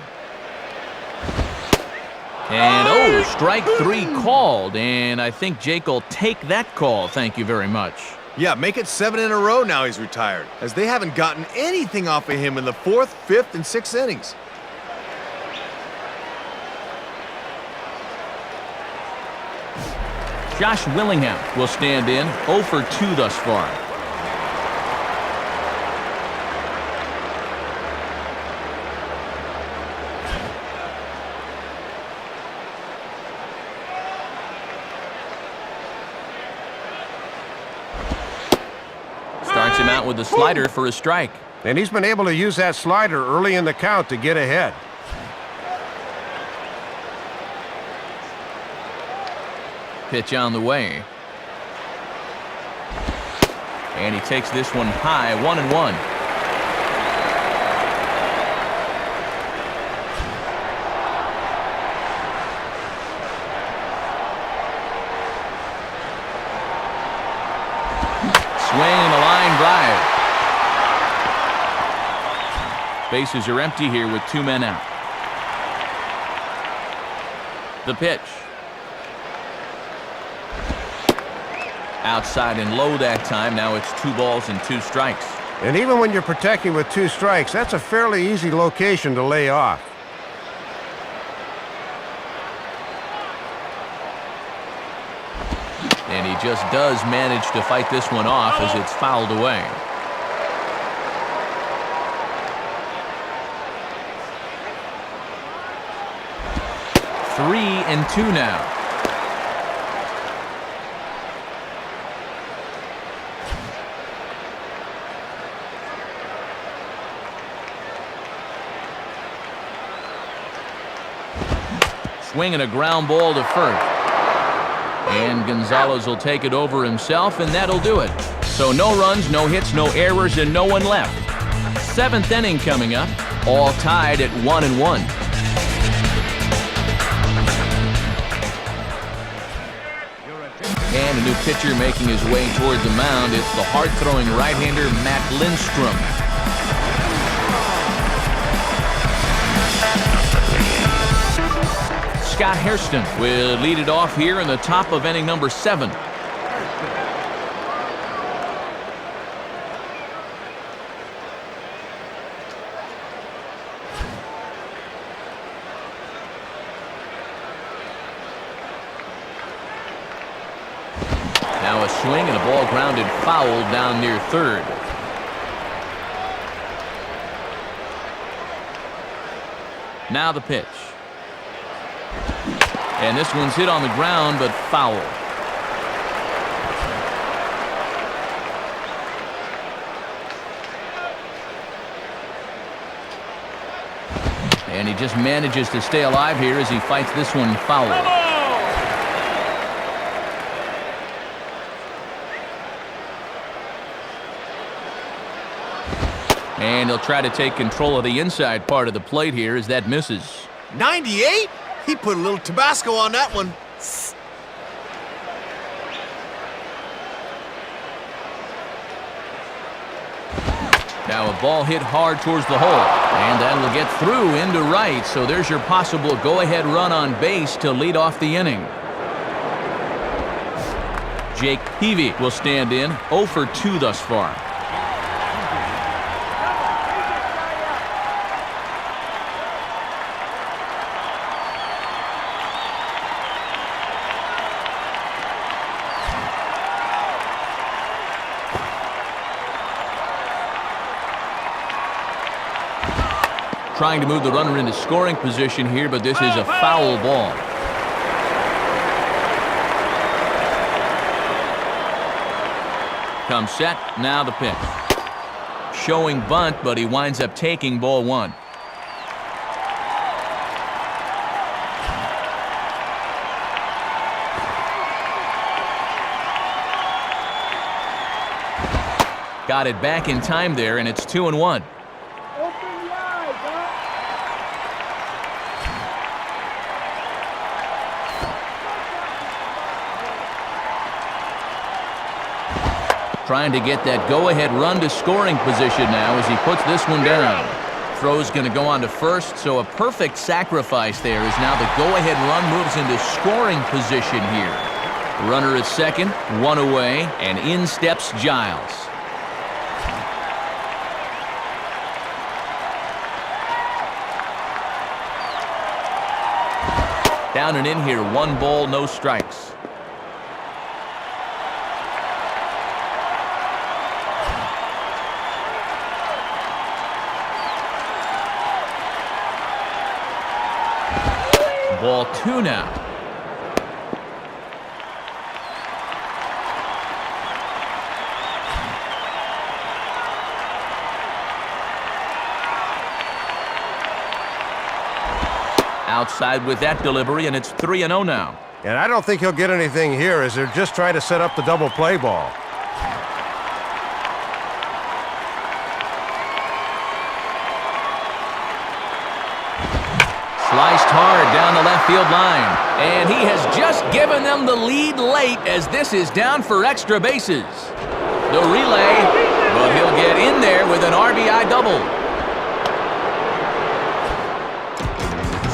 And oh, strike 3 called, and I think Jake will take that call. Thank you very much. Yeah, make it 7 in a row now he's retired, as they haven't gotten anything off of him in the 4th, 5th, and 6th innings. Josh Willingham will stand in, 0 for 2 thus far. Starts him out with a slider for a strike. And he's been able to use that slider early in the count to get ahead. Pitch on the way. And he takes this one high, 1-1. Swing and a line drive. Bases are empty here with 2 men out. The pitch. Outside and low that time. Now it's 2 balls and 2 strikes. And even when you're protecting with 2 strikes, that's a fairly easy location to lay off. And he just does manage to fight this one off as it's fouled away. Three and 2 now. Swinging a ground ball to first. And Gonzalez will take it over himself, and that'll do it. So no runs, no hits, no errors, and no one left. 7th inning coming up, all tied at 1-1. And a new pitcher making his way toward the mound. It's the hard-throwing right-hander Matt Lindstrom. Scott Hairston will lead it off here in the top of inning number 7. Now a swing and a ball grounded foul down near third. Now the pitch. And this one's hit on the ground, but foul. And he just manages to stay alive here as he fights this one foul. And he'll try to take control of the inside part of the plate here as that misses. 98? He put a little Tabasco on that one. Now a ball hit hard towards the hole, and that will get through into right. So there's your possible go-ahead run on base to lead off the inning. Jake Peavy will stand in, 0 for 2 thus far. Trying to move the runner into scoring position here, but this is a foul ball. Comes set, now the pitch. Showing bunt, but he winds up taking ball 1. Got it back in time there, and it's 2-1. Trying to get that go-ahead run to scoring position now as he puts this one down. Throw's going to go on to first, so a perfect sacrifice there as now the go-ahead run moves into scoring position here. Runner at second, 1 away, and in steps Giles. Down and in here, 1 ball, no strikes. Ball 2 now. Outside with that delivery, and it's 3-0 now. And I don't think he'll get anything here as they're just trying to set up the double play ball. Sliced hard down the left field line, and he has just given them the lead late as this is down for extra bases. The relay, but he'll get in there with an RBI double.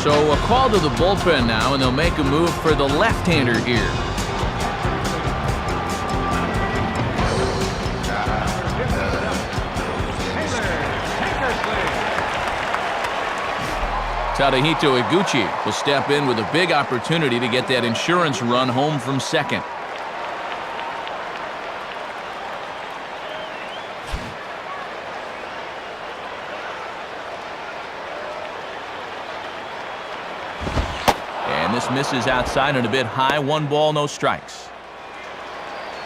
So a call to the bullpen now, and they'll make a move for the left-hander here. Tadahito Iguchi will step in with a big opportunity to get that insurance run home from second. And this misses outside and a bit high. 1 ball, no strikes.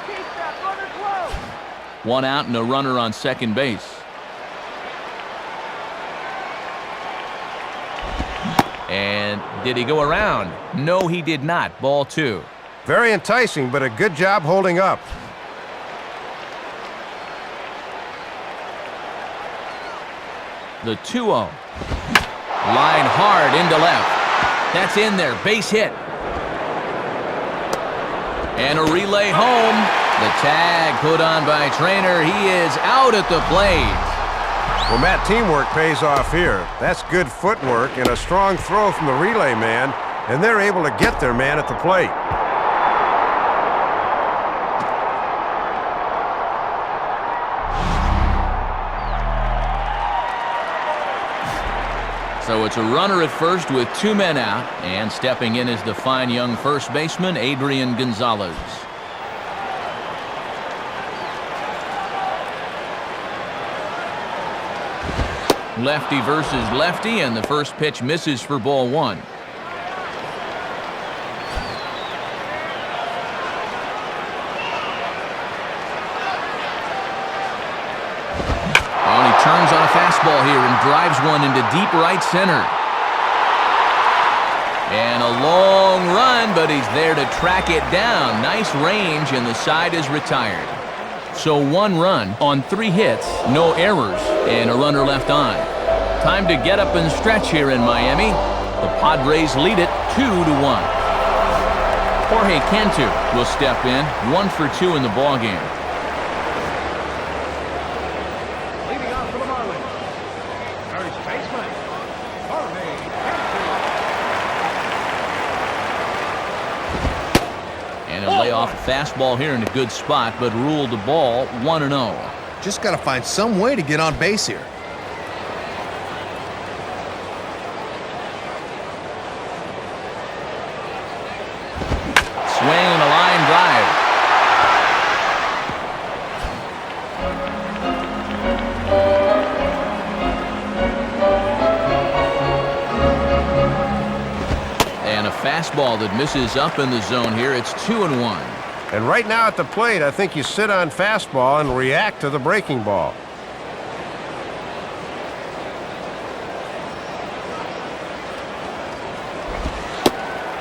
Keep that runner close. 1 out and a runner on second base. And did he go around? No, he did not. Ball 2. Very enticing, but a good job holding up. The 2-0. Line hard into left. That's in there. Base hit. And a relay home. The tag put on by Trainer. He is out at the plate. Well, Matt, teamwork pays off here. That's good footwork and a strong throw from the relay man, and they're able to get their man at the plate. So it's a runner at first with 2 men out, and stepping in is the fine young first baseman, Adrian Gonzalez. Lefty versus lefty, and the first pitch misses for ball 1. And he turns on a fastball here and drives one into deep right center. And a long run, but he's there to track it down. Nice range, and the side is retired. So 1 run on 3 hits, no errors, and a runner left on. Time to get up and stretch here in Miami. The Padres lead it 2-1. Jorge Cantu will step in, 1 for 2 in the ballgame. Leading off for the Marlins. First baseman, Jorge Cantu. And a to lay off a fastball here in a good spot, but ruled the ball 1-0. Just got to find some way to get on base here. Swing and a line drive. And a fastball that misses up in the zone here. It's 2-1. And right now at the plate, I think you sit on fastball and react to the breaking ball.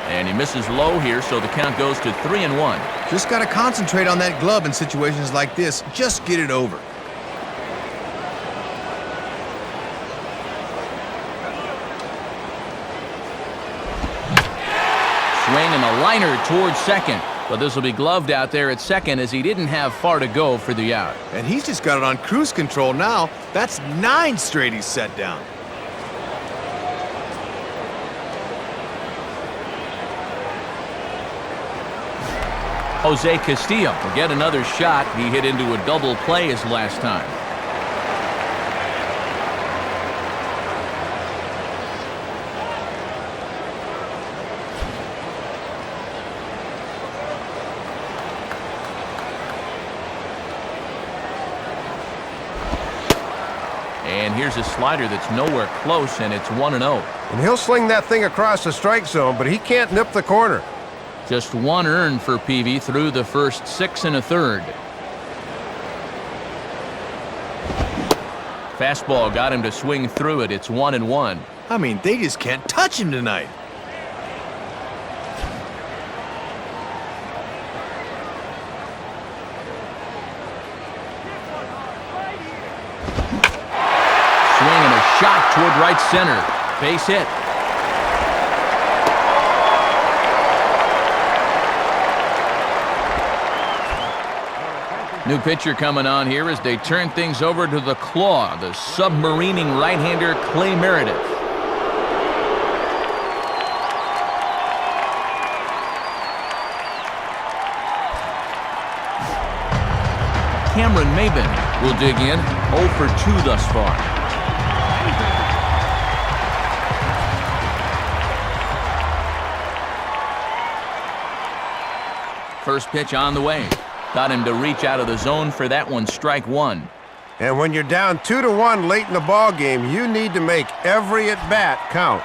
And he misses low here, so the count goes to 3-1. Just got to concentrate on that glove in situations like this. Just get it over. Swing and a liner towards second. But this will be gloved out there at second as he didn't have far to go for the out. And he's just got it on cruise control now. That's 9 straight he's set down. Jose Castillo will get another shot. He hit into a double play his last time. And here's a slider that's nowhere close, and it's 1-0. And he'll sling that thing across the strike zone, but he can't nip the corner. Just 1 earned for Peavy through the first 6 1/3. Fastball got him to swing through it. It's 1-1. I mean, they just can't touch him tonight. Swing and a shot toward right center. Base hit. New pitcher coming on here as they turn things over to the claw, the submarining right-hander Clay Meredith. Cameron Maben will dig in, 0 for 2 thus far. First pitch on the way. Got him to reach out of the zone for that one, strike 1. And when you're down 2-1 late in the ball game, you need to make every at-bat count.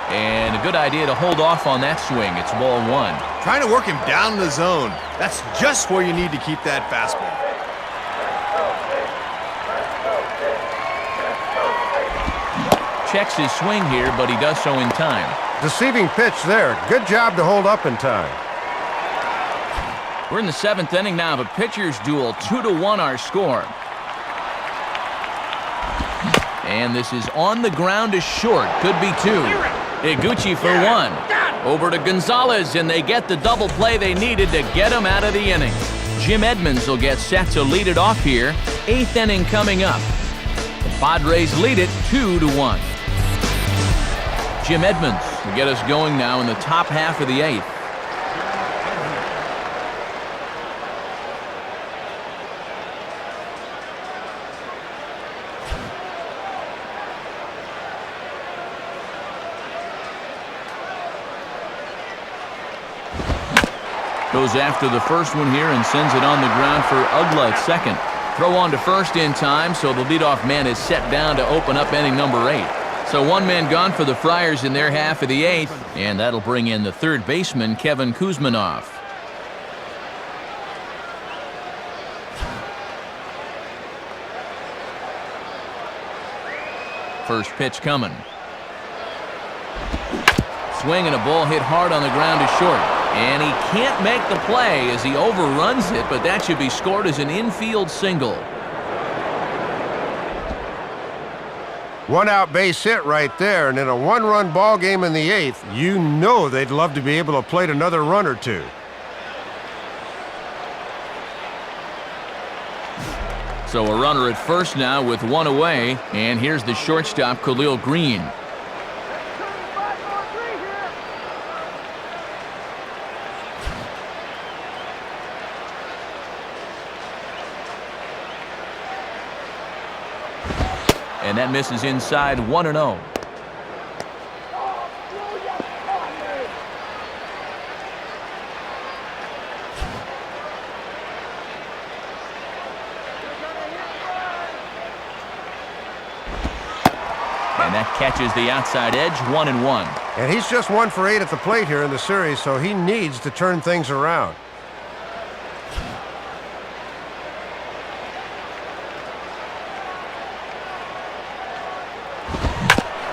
And a good idea to hold off on that swing. It's ball 1. Trying to work him down in the zone. That's just where you need to keep that fastball. Checks his swing here, but he does so in time. Deceiving pitch there. Good job to hold up in time. We're in the 7th inning now of a pitcher's duel. 2-1 our score. And this is on the ground to short. Could be 2. Iguchi for 1. Over to Gonzalez, and they get the double play they needed to get him out of the inning. Jim Edmonds will get set to lead it off here. 8th inning coming up. The Padres lead it 2-1. Jim Edmonds will get us going now in the top half of the 8th. Goes after the first one here and sends it on the ground for Ugla at second. Throw on to first in time, so the leadoff man is set down to open up inning number 8. So 1 man gone for the Friars in their half of the 8th, and that'll bring in the third baseman, Kevin Kuzmanoff. First pitch coming. Swing and a ball hit hard on the ground to short. And he can't make the play as he overruns it, but that should be scored as an infield single. 1 out base hit right there, and in a 1-run ball game in the 8th, you know they'd love to be able to plate another run or 2. So a runner at first now with 1 away, and here's the shortstop, Khalil Green. And that misses inside 1-0. And that catches the outside edge, 1-1. And he's just 1 for 8 at the plate here in the series, so he needs to turn things around.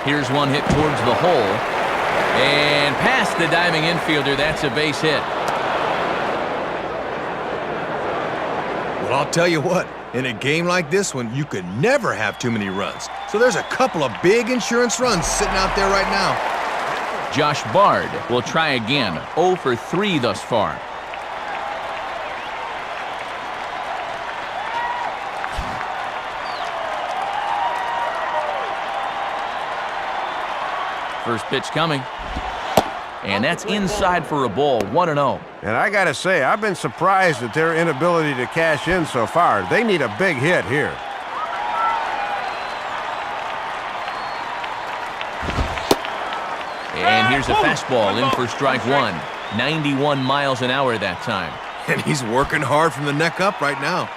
Here's one hit towards the hole. And past the diving infielder, that's a base hit. Well, I'll tell you what, in a game like this one, you could never have too many runs. So there's a couple of big insurance runs sitting out there right now. Josh Bard will try again. 0 for 3 thus far. First pitch coming. And that's inside for a ball, 1-0. And I got to say, I've been surprised at their inability to cash in so far. They need a big hit here. And here's a fastball in for strike 1. 91 miles an hour that time. And he's working hard from the neck up right now.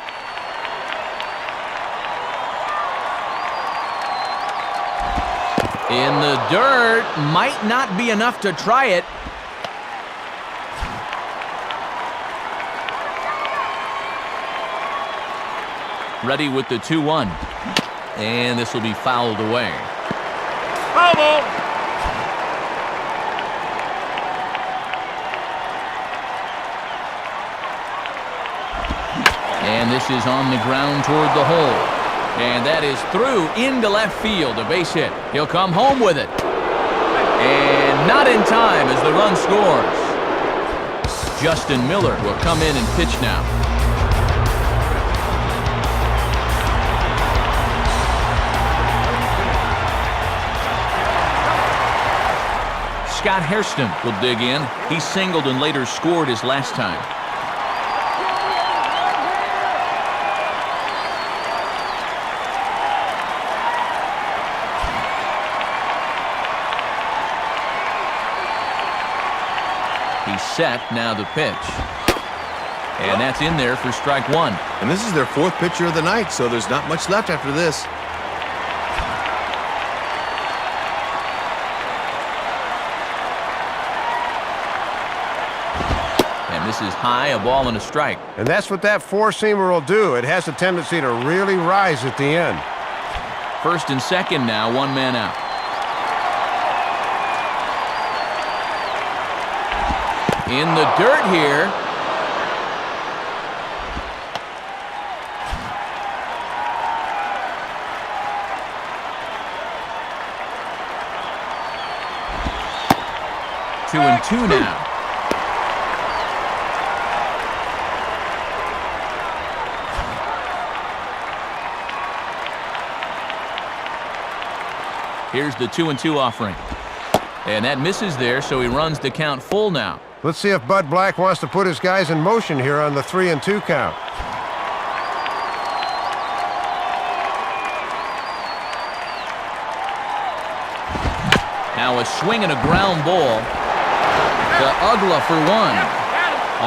In the dirt, might not be enough to try it. Ready with the 2-1. And this will be fouled away. Foul ball. And this is on the ground toward the hole. And that is through into left field, a base hit. He'll come home with it. And not in time as the run scores. Justin Miller will come in and pitch now. Scott Hairston will dig in. He singled and later scored his last time. He's set, now the pitch. And that's in there for strike 1. And this is their 4th pitcher of the night, so there's not much left after this. And this is high, a ball and a strike. And that's what that four-seamer will do. It has a tendency to really rise at the end. First and second now, 1 man out. In the dirt here. Two and two now. Here's the 2-2 offering. And that misses there, so he runs the count full now. Let's see if Bud Black wants to put his guys in motion here on the 3-2 count. Now a swing and a ground ball to Ugla for 1.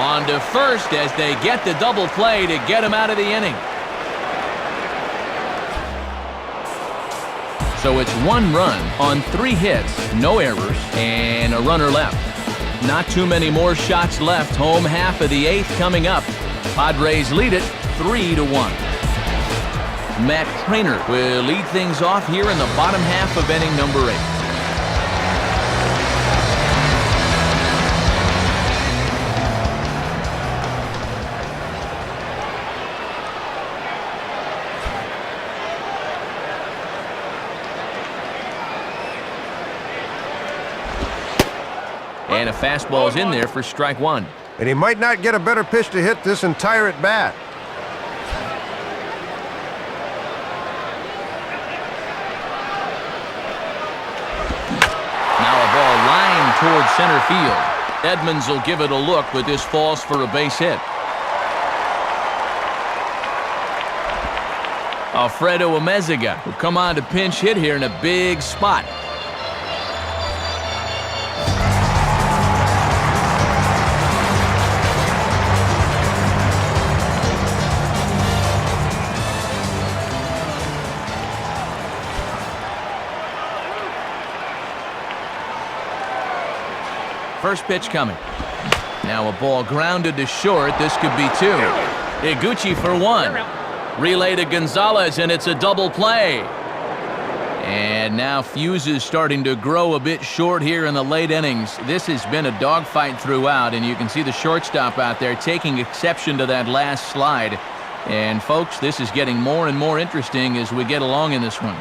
On to first as they get the double play to get him out of the inning. So it's 1 run on 3 hits, no errors, and a runner left. Not too many more shots left. Home half of the 8th coming up. Padres lead it 3-1. Matt Trainer will lead things off here in the bottom half of inning number 8. And a fastball's in there for strike 1. And he might not get a better pitch to hit this entire at-bat. Now a ball lined toward center field. Edmonds will give it a look, but this falls for a base hit. Alfredo Amezaga will come on to pinch hit here in a big spot. First pitch coming. Now a ball grounded to short. This could be two. Iguchi for one. Relay to Gonzalez, and it's a double play. And now fuses starting to grow a bit short here in the late innings. This has been a dogfight throughout, and you can see the shortstop out there taking exception to that last slide. And folks, this is getting more and more interesting as we get along in this one.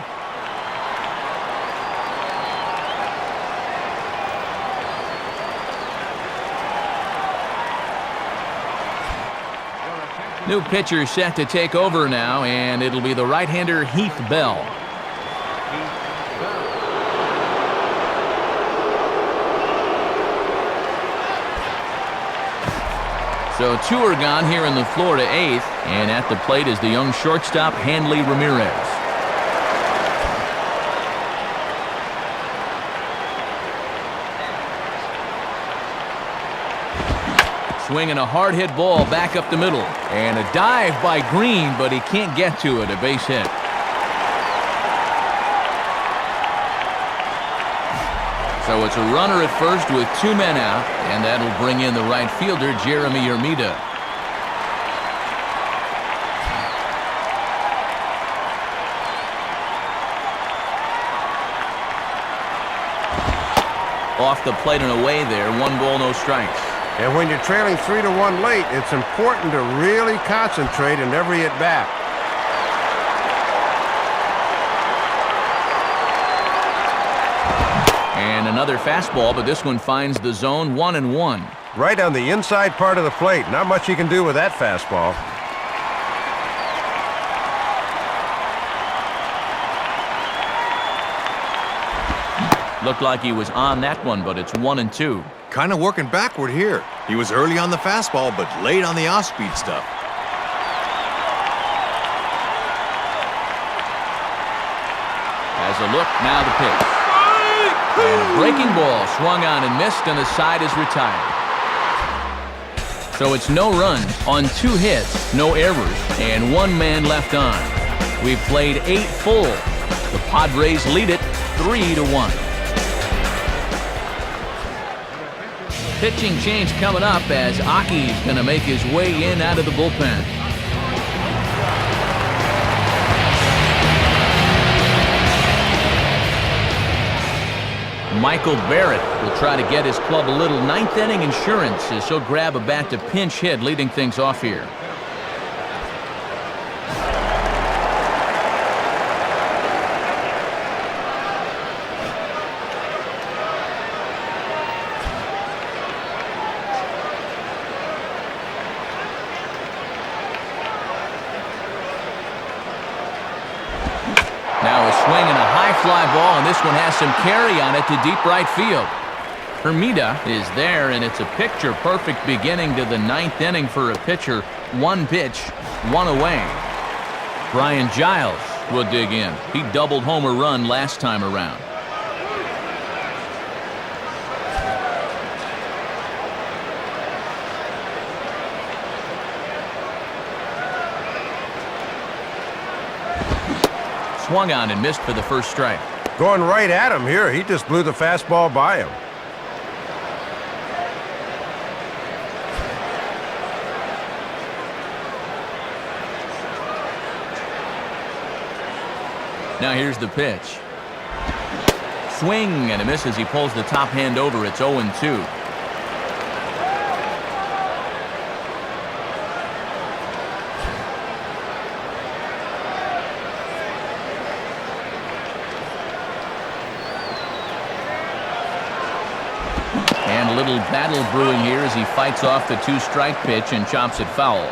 New pitcher set to take over now, and it'll be the right-hander Heath Bell. So two are gone here in the Florida eighth, and at the plate is the young shortstop Hanley Ramirez. Swinging a hard hit ball back up the middle, and a dive by Green, but he can't get to it. A base hit. So it's a runner at first with two men out, and that'll bring in the right fielder Jeremy Hermida. Off the plate and away there. 1 ball, no strikes. And when you're trailing 3-1 late, it's important to really concentrate in every at-bat. And another fastball, but this one finds the zone. 1-1. Right on the inside part of the plate. Not much you can do with that fastball. Looked like he was on that one, but it's 1-2. Kind of working backward here. He was early on the fastball, but late on the off-speed stuff. As a look, now the pitch. And a breaking ball swung on and missed, and the side is retired. So it's no runs on 2 hits, no errors, and 1 man left on. We've played 8 full. The Padres lead it 3-1. Pitching change coming up as Aki's going to make his way in out of the bullpen. Michael Barrett will try to get his club a little 9th inning insurance as he'll grab a bat to pinch hit, leading things off here. Now a swing and a high fly ball, and this one has some carry on it to deep right field. Hermida is there, and it's a picture-perfect beginning to the 9th inning for a pitcher. 1 pitch, 1 away. Brian Giles will dig in. He doubled home a run last time around. Swung on and missed for the first strike. Going right at him here. He just blew the fastball by him. Now here's the pitch. Swing and a miss as he pulls the top hand over. It's 0-2. And a little battle brewing here as he fights off the 2-strike pitch and chops it foul.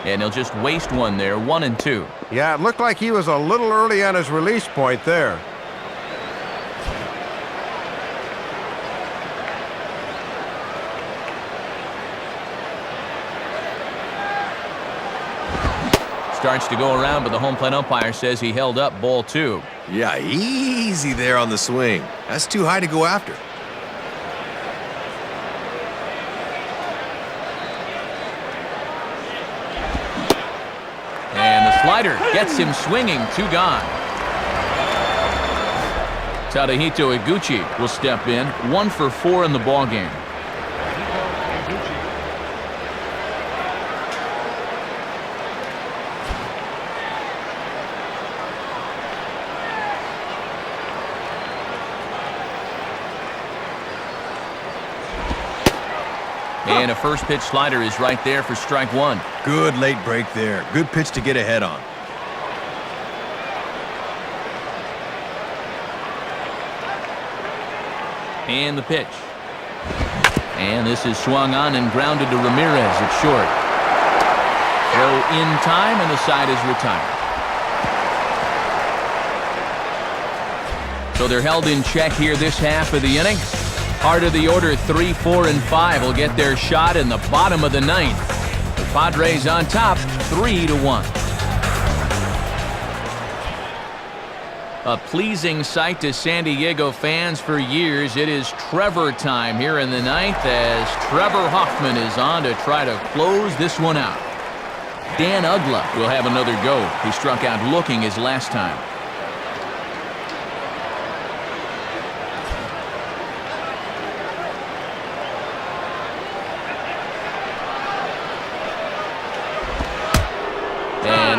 And he'll just waste one there. 1-2. Yeah, it looked like he was a little early on his release point there. Starts to go around, but the home plate umpire says he held up ball 2. Yeah, easy there on the swing. That's too high to go after. And the slider gets him swinging. 2 gone. Tadahito Iguchi will step in. 1 for 4 in the ballgame. And a first pitch slider is right there for strike 1. Good late break there. Good pitch to get ahead on. And the pitch. And this is swung on and grounded to Ramirez at short. Throw in time, and the side is retired. So they're held in check here this half of the inning. Heart of the order, 3, 4, and 5 will get their shot in the bottom of the 9th. The Padres on top, 3-1. A pleasing sight to San Diego fans for years. It is Trevor time here in the 9th as Trevor Hoffman is on to try to close this one out. Dan Uggla will have another go. He struck out looking his last time.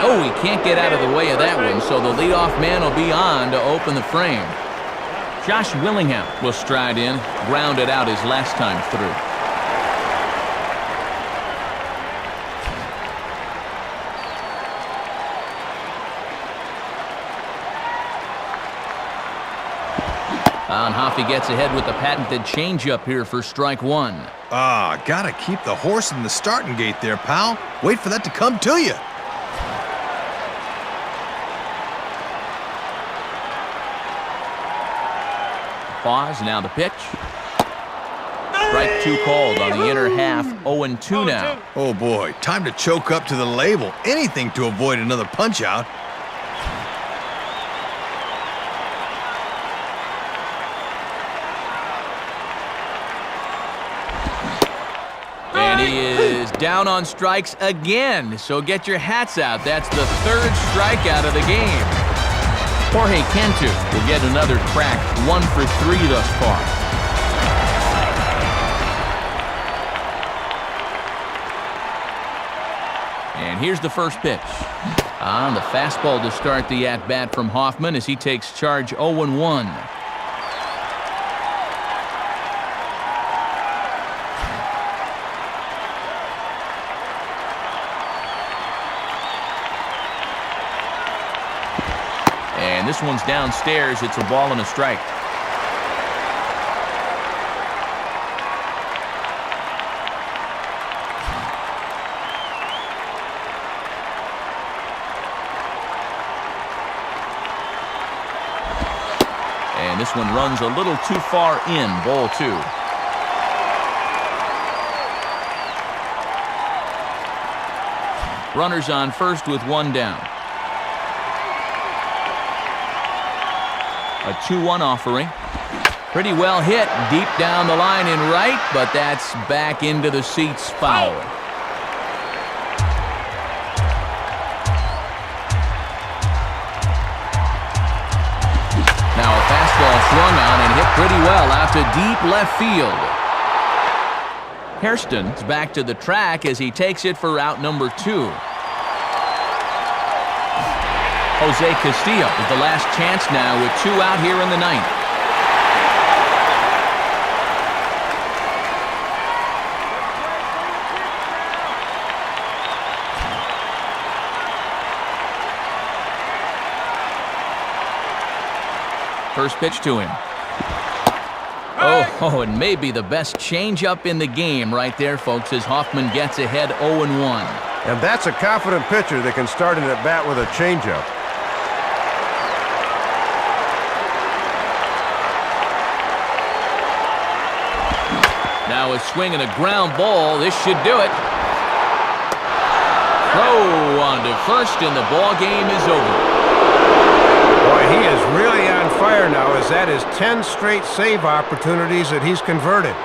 Oh, he can't get out of the way of that one, so the leadoff man will be on to open the frame. Josh Willingham will stride in, grounded out his last time through. And Hoffy gets ahead with the patented changeup here for strike 1. Gotta keep the horse in the starting gate there, pal. Wait for that to come to you. Pause, now the pitch. Strike 2 called on the inner half, 0-2 now. Oh boy, time to choke up to the label. Anything to avoid another punch out. And he is down on strikes again, so get your hats out. That's the 3rd strikeout of the game. Jorge Cantu will get another crack, 1 for 3 thus far. And here's the first pitch. On the fastball to start the at-bat from Hoffman as he takes charge 0-1. And this one's downstairs. It's a ball and a strike. And this one runs a little too far in, ball 2. Runners on first with 1 down. A 2-1 offering. Pretty well hit deep down the line in right, but that's back into the seats foul. Now a fastball swung on and hit pretty well out to deep left field. Hairston's back to the track as he takes it for out number 2. Jose Castillo with the last chance now with 2 out here in the 9th. First pitch to him. Oh, and maybe the best changeup in the game right there, folks, as Hoffman gets ahead 0-1. And that's a confident pitcher that can start an at-bat with a changeup. Now a swing and a ground ball. This should do it. Throw on to first, and the ball game is over. Boy, he is really on fire now, as that is 10 straight save opportunities that he's converted.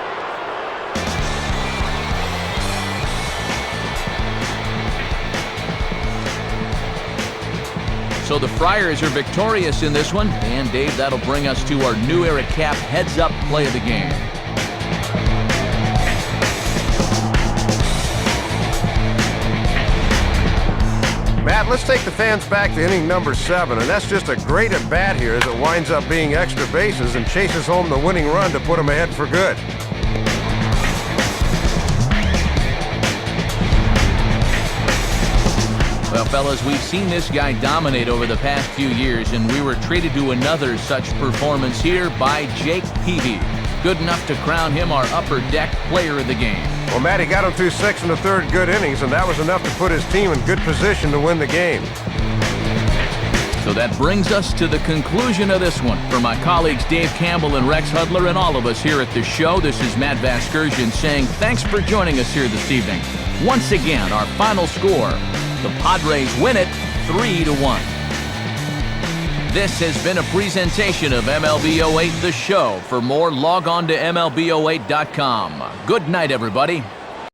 So the Friars are victorious in this one. And Dave, that'll bring us to our new era cap heads-up play of the game. Matt, let's take the fans back to inning number 7, and that's just a great at-bat here as it winds up being extra bases and chases home the winning run to put him ahead for good. Well, fellas, we've seen this guy dominate over the past few years, and we were treated to another such performance here by Jake Peavy. Good enough to crown him our upper deck player of the game. Well, Matt, he got him through 6 1/3 good innings, and that was enough to put his team in good position to win the game. So that brings us to the conclusion of this one. For my colleagues Dave Campbell and Rex Hudler and all of us here at the show, this is Matt Vasgersian saying thanks for joining us here this evening. Once again, our final score, the Padres win it 3-1. This has been a presentation of MLB 08 The Show. For more, log on to MLB08.com. Good night, everybody.